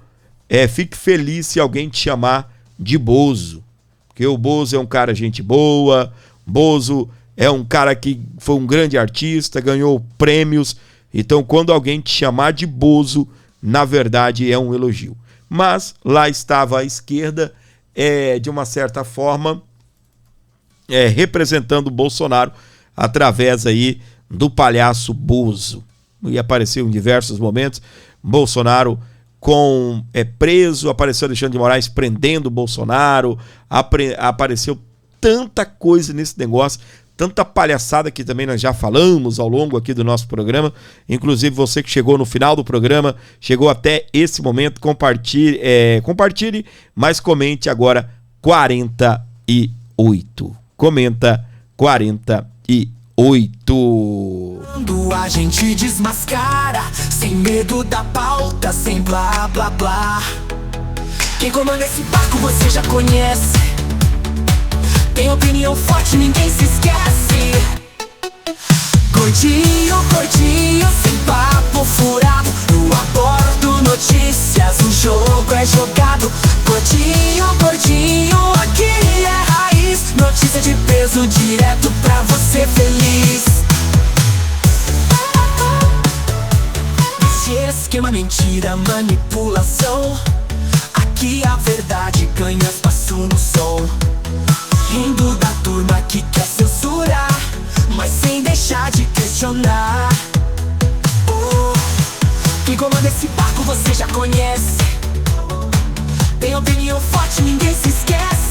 fique feliz se alguém te chamar de Bozo, porque o Bozo é um cara gente boa, Bozo é um cara que foi um grande artista, ganhou prêmios, então quando alguém te chamar de Bozo, na verdade é um elogio. Mas lá estava a esquerda, de uma certa forma, representando o Bolsonaro através aí do palhaço Bozo. E apareceu em diversos momentos, Bolsonaro preso, apareceu Alexandre de Moraes prendendo o Bolsonaro, apareceu tanta coisa nesse negócio, tanta palhaçada que também nós já falamos ao longo aqui do nosso programa. Inclusive você que chegou no final do programa, chegou até esse momento, compartilhe, mas comente agora 48. Comenta 48. Quando a gente desmascara, sem medo da pauta, sem blá blá blá. Quem comanda esse barco você já conhece. Tem opinião forte, ninguém se esquece. Gordinho, gordinho, sem papo furado. No abordo notícias, o jogo é jogado. Gordinho, gordinho, aqui é raiz. Notícia de peso direto pra você feliz. Esse esquema, mentira, manipulação. Aqui a verdade ganha espaço no som. Rindo da turma que quer censurar, mas sem deixar de questionar. Quem comanda esse barco você já conhece. Tem opinião forte, ninguém se esquece.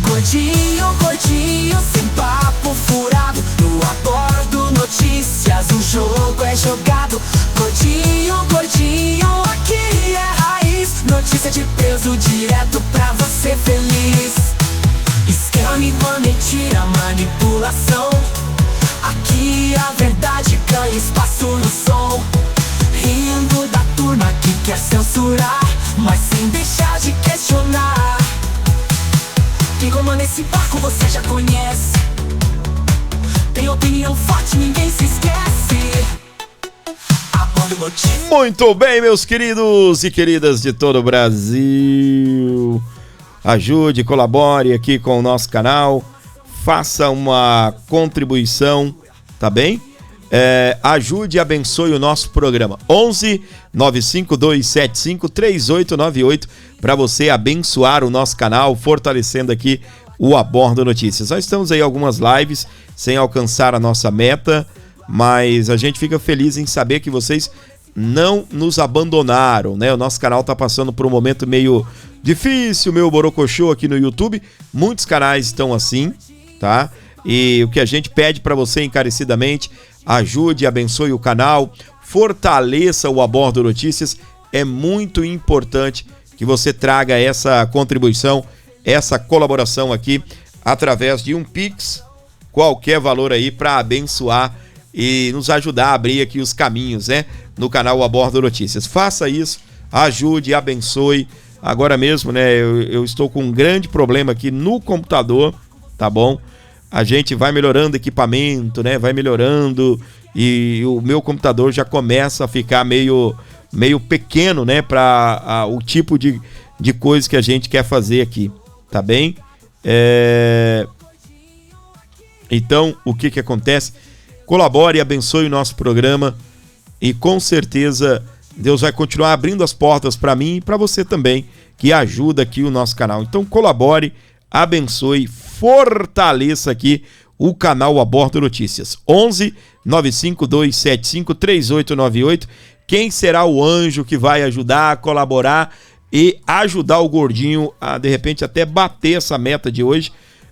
Gordinho, gordinho, sem papo furado. No abordo notícias, o jogo é jogado. Gordinho, gordinho, aqui é raiz. Notícia de peso direto pra você feliz. Esquema, mentira, manipulação. Aqui a verdade ganha espaço no som. Rindo da turma que quer censurar, mas sem deixar de questionar. Quem comanda esse barco você já conhece. Tem opinião forte, ninguém se esquece. Muito bem, meus queridos e queridas de todo o Brasil. Ajude, colabore aqui com o nosso canal. Faça uma contribuição, tá bem? Ajude e abençoe o nosso programa. 11 95275 3898 para você abençoar o nosso canal, fortalecendo aqui o Abordo Notícias. Nós estamos aí algumas lives sem alcançar a nossa meta, mas a gente fica feliz em saber que vocês não nos abandonaram, né? O nosso canal tá passando por um momento meio difícil, meio borocochô aqui no YouTube. Muitos canais estão assim, tá? E o que a gente pede para você encarecidamente, ajude e abençoe o canal, fortaleça o Abordo Notícias. É muito importante que você traga essa contribuição, essa colaboração aqui através de um Pix, qualquer valor aí para abençoar e nos ajudar a abrir aqui os caminhos, né, no canal Abordo Notícias. Faça isso, ajude e abençoe. Agora mesmo, né, eu estou com um grande problema aqui no computador, tá bom? A gente vai melhorando equipamento, né, vai melhorando e o meu computador já começa a ficar meio pequeno, né, para o tipo de coisa que a gente quer fazer aqui, tá bem? Então, o que acontece? colabore e abençoe o nosso programa e com certeza Deus vai continuar abrindo as portas para mim e para você também, que ajuda aqui o nosso canal. Então colabore, abençoe, fortaleça aqui o canal Abordo Notícias. 11 95275 3898. Quem será o anjo que vai ajudar a colaborar e ajudar o Gordinho a, de repente, até bater essa meta de hoje?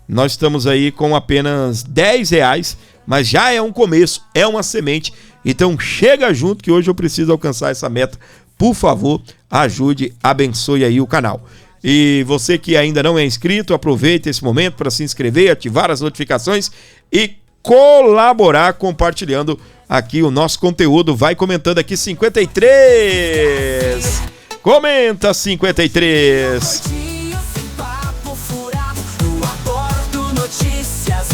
Nós estamos aí com apenas R$10, mas já é um começo, é uma semente. Então chega junto que hoje eu preciso alcançar essa meta. Por favor, ajude, abençoe aí o canal. E você que ainda não é inscrito, aproveite esse momento para se inscrever, ativar as notificações e colaborar compartilhando aqui o nosso conteúdo. Vai comentando aqui 53. Comenta 53.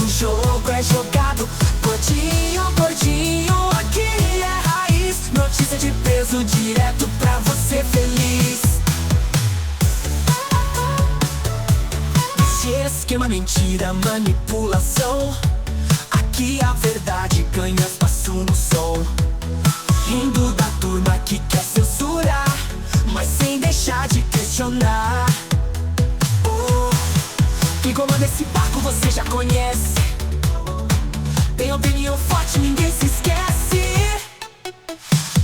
O jogo é jogado, gordinho, gordinho, aqui é raiz. Notícia de peso direto pra você feliz. Esse esquema, mentira, manipulação. Aqui a verdade ganha espaço no som. Rindo da turma que quer censurar, mas sem deixar de questionar. Quem comanda esse barco você já conhece. Tem opinião forte, ninguém se esquece.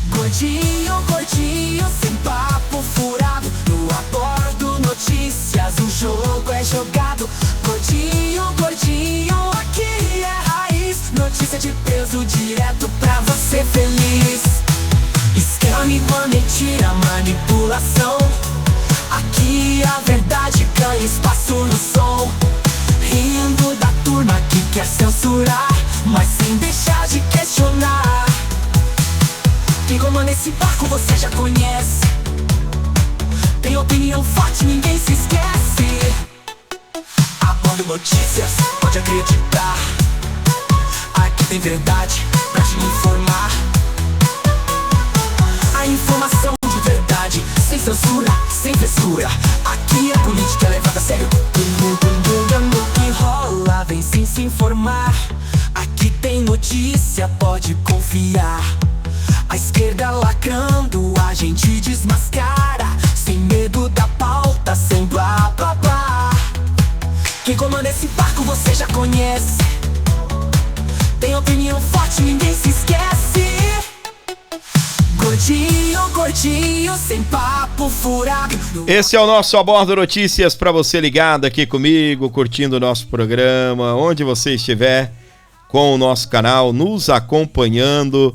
Gordinho, gordinho, sem papo furado. No Abordo Notícias, o jogo é jogado. Gordinho, gordinho, aqui é raiz. Notícia de peso direto pra você feliz. Esquema, mentira, manipulação. Aqui a verdade ganha espaço no som. Rindo da turma que quer censurar, mas sem deixar de questionar. Quem comanda esse barco você já conhece. Tem opinião forte, ninguém se esquece. Abordo Notícias, pode acreditar. Aqui tem verdade pra te informar. A informação de verdade, sem censura, sem frescura. Aqui a política é levada a sério. No que rola, vem sem se informar. Aqui tem notícia, pode confiar. A esquerda lacrando, a gente desmascara. Sem medo da pauta, sem blá blá blá. Quem comanda esse barco você já conhece. Tem opinião forte, ninguém se esquece. Gordinho, gordinho, sem papo furado. Esse é o nosso Abordo Notícias para você ligado aqui comigo, curtindo o nosso programa, onde você estiver com o nosso canal, nos acompanhando.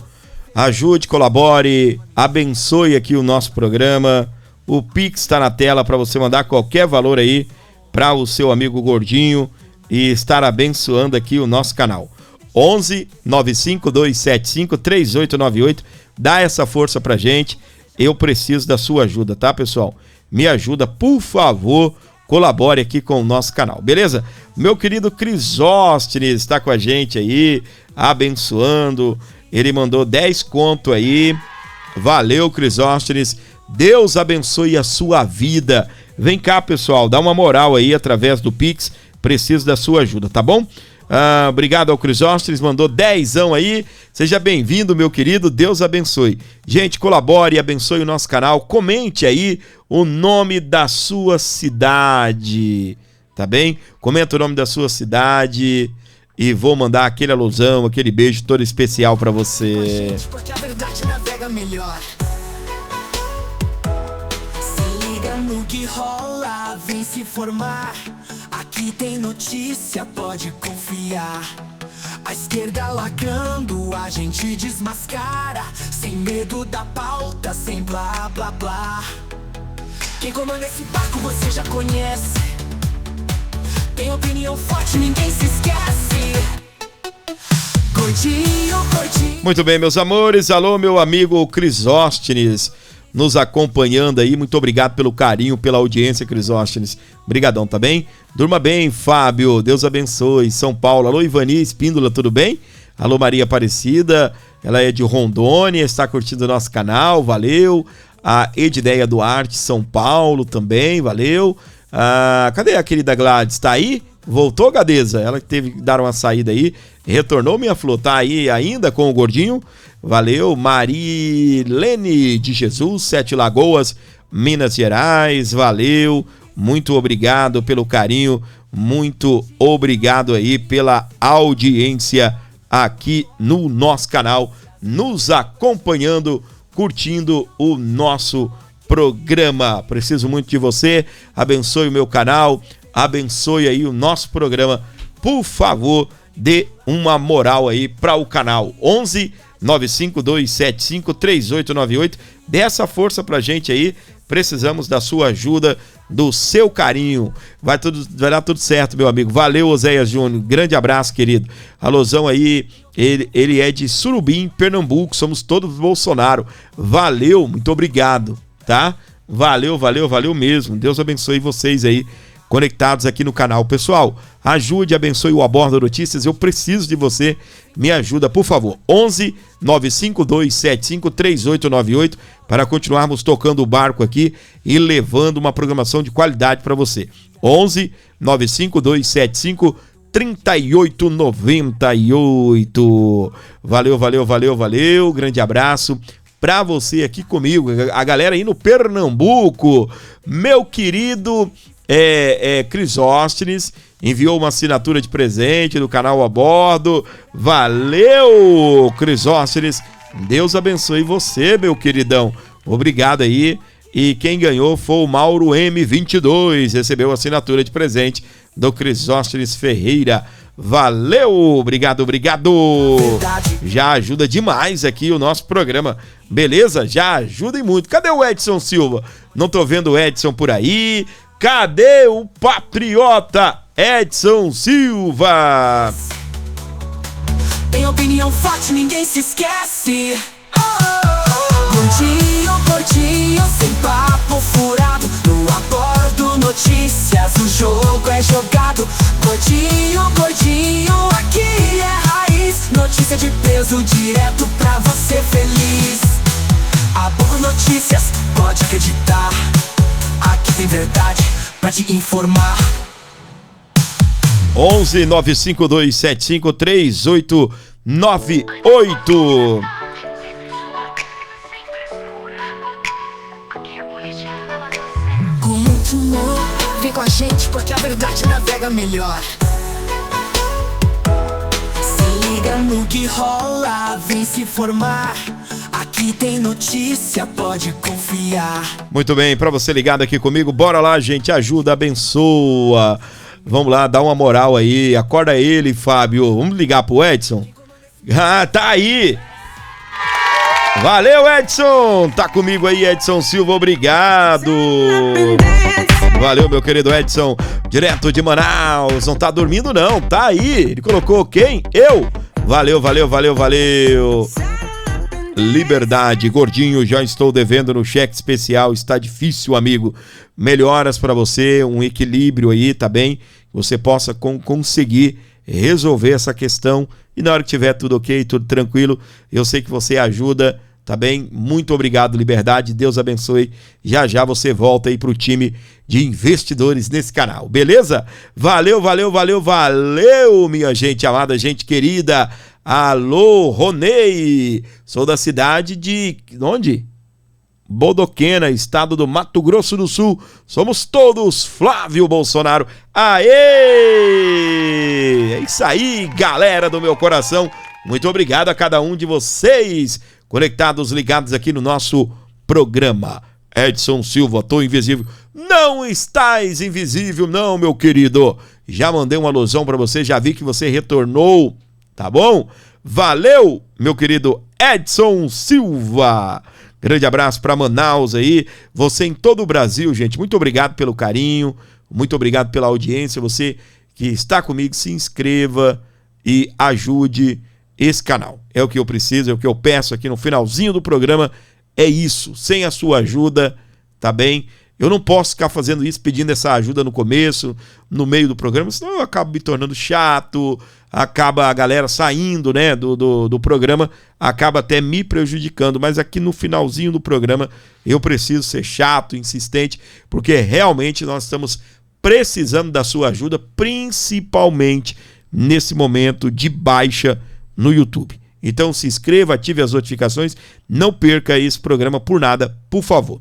Ajude, colabore, abençoe aqui o nosso programa. O Pix está na tela para você mandar qualquer valor aí para o seu amigo Gordinho e estar abençoando aqui o nosso canal. 11 95275 3898. Dá essa força pra gente. Eu preciso da sua ajuda, tá, pessoal? Me ajuda, por favor. Colabore aqui com o nosso canal, beleza? Meu querido Crisóstenes está com a gente aí, abençoando. Ele mandou 10 conto aí. Valeu, Crisóstenes. Deus abençoe a sua vida. Vem cá, pessoal, dá uma moral aí através do Pix. Preciso da sua ajuda, tá bom? Obrigado ao Crisóstenes, mandou 10 aí. Seja bem-vindo, meu querido, Deus abençoe. Gente, colabore e abençoe o nosso canal. Comente aí o nome da sua cidade, tá bem? Comenta o nome da sua cidade e vou mandar aquele alusão, aquele beijo todo especial pra você. Porque a verdade navega melhor. Se liga no que rola, vem se informar. Aqui tem notícia, pode confiar. A esquerda lacrando, a gente desmascara. Sem medo da pauta, sem blá blá blá. Quem comanda esse barco você já conhece. Tem opinião forte, ninguém se esquece. Gordinho, gordinho. Muito bem, meus amores. Alô, meu amigo Crisóstenes, nos acompanhando aí. Muito obrigado pelo carinho, pela audiência, Crisóstenes. Brigadão, tá bem? Durma bem, Fábio. Deus abençoe. São Paulo. Alô, Ivani Espíndola, tudo bem? Alô, Maria Aparecida. Ela é de Rondônia, está curtindo o nosso canal. Valeu. A Edideia Duarte, São Paulo também. Valeu. Cadê a querida Gladys? Tá aí? Voltou, Gadeza? Ela teve que dar uma saída aí. Retornou, minha flor. Tá aí ainda com o gordinho. Valeu. Marilene de Jesus, Sete Lagoas, Minas Gerais. Valeu. Muito obrigado pelo carinho. Muito obrigado aí pela audiência aqui no nosso canal, nos acompanhando, curtindo o nosso programa. Preciso muito de você. Abençoe o meu canal, abençoe aí o nosso programa. Por favor, dê uma moral aí para o canal. 11 95275 3898. Dê essa força pra gente aí. Precisamos da sua ajuda, do seu carinho. Vai dar tudo certo, meu amigo. Valeu, Oséias Júnior. Grande abraço, querido. Alôzão aí. Ele é de Surubim, Pernambuco. Somos todos Bolsonaro. Valeu, muito obrigado, tá? Valeu mesmo. Deus abençoe vocês aí, conectados aqui no canal. Pessoal, ajude, abençoe o Aborda Notícias. Eu preciso de você. Me ajuda, por favor. 11 95275 3898 para continuarmos tocando o barco aqui e levando uma programação de qualidade para você. 11 95275 3898. Valeu. Grande abraço para você aqui comigo. A galera aí no Pernambuco. Meu querido Crisóstenes enviou uma assinatura de presente do canal A Bordo. Valeu, Crisóstenes. Deus abençoe você, meu queridão. Obrigado aí. E quem ganhou foi o Mauro M22. Recebeu a assinatura de presente do Crisóstenes Ferreira. Valeu, obrigado. Já ajuda demais aqui o nosso programa. Beleza? Já ajuda e muito. Cadê o Edson Silva? Não tô vendo o Edson por aí. Cadê o patriota Edson Silva? Tem opinião forte, ninguém se esquece. Gordinho, sem papo furado. No Abordo Notícias, o jogo é jogado. Gordinho, aqui é raiz. Notícia de peso direto pra você feliz. Abordo Notícias, pode acreditar. Aqui tem verdade pra te informar. 11 95275 3898. Com muito humor, vem com a gente porque a verdade navega melhor. Se liga no que rola, vem se informar. Aqui tem notícia, pode confiar. Muito bem, pra você ligado aqui comigo, bora lá, gente, ajuda, abençoa. Vamos lá, dá uma moral aí, acorda ele, Fábio. Vamos ligar pro Edson? Ah, tá aí. Valeu, Edson. Tá comigo aí, Edson Silva, obrigado. Valeu, meu querido Edson, direto de Manaus. Não tá dormindo não, tá aí. Ele colocou quem? Eu. Valeu. Liberdade, gordinho, já estou devendo no cheque especial, está difícil, amigo. Melhoras para você, um equilíbrio aí, tá bem? Você possa conseguir resolver essa questão e na hora que tiver tudo ok, tudo tranquilo, eu sei que você ajuda, tá bem? Muito obrigado, Liberdade, Deus abençoe. Já você volta aí pro time de investidores nesse canal, beleza? Valeu, minha gente amada, gente querida. Alô, Ronei, sou da cidade de... onde? Bodoquena, estado do Mato Grosso do Sul. Somos todos Flávio Bolsonaro. Aê! É isso aí, galera do meu coração. Muito obrigado a cada um de vocês conectados, ligados aqui no nosso programa. Edson Silva, tô invisível. Não estás invisível não, meu querido. Já mandei uma alusão pra você, já vi que você retornou. Tá bom? Valeu, meu querido Edson Silva. Grande abraço para Manaus aí. Você em todo o Brasil, gente. Muito obrigado pelo carinho. Muito obrigado pela audiência. Você que está comigo, se inscreva e ajude esse canal. É o que eu preciso, é o que eu peço aqui no finalzinho do programa. É isso. Sem a sua ajuda, tá bem? Eu não posso ficar fazendo isso, pedindo essa ajuda no começo, no meio do programa, senão eu acabo me tornando chato, acaba a galera saindo, né, do programa, acaba até me prejudicando, mas aqui no finalzinho do programa eu preciso ser chato, insistente, porque realmente nós estamos precisando da sua ajuda, principalmente nesse momento de baixa no YouTube. Então se inscreva, ative as notificações, não perca esse programa por nada, por favor.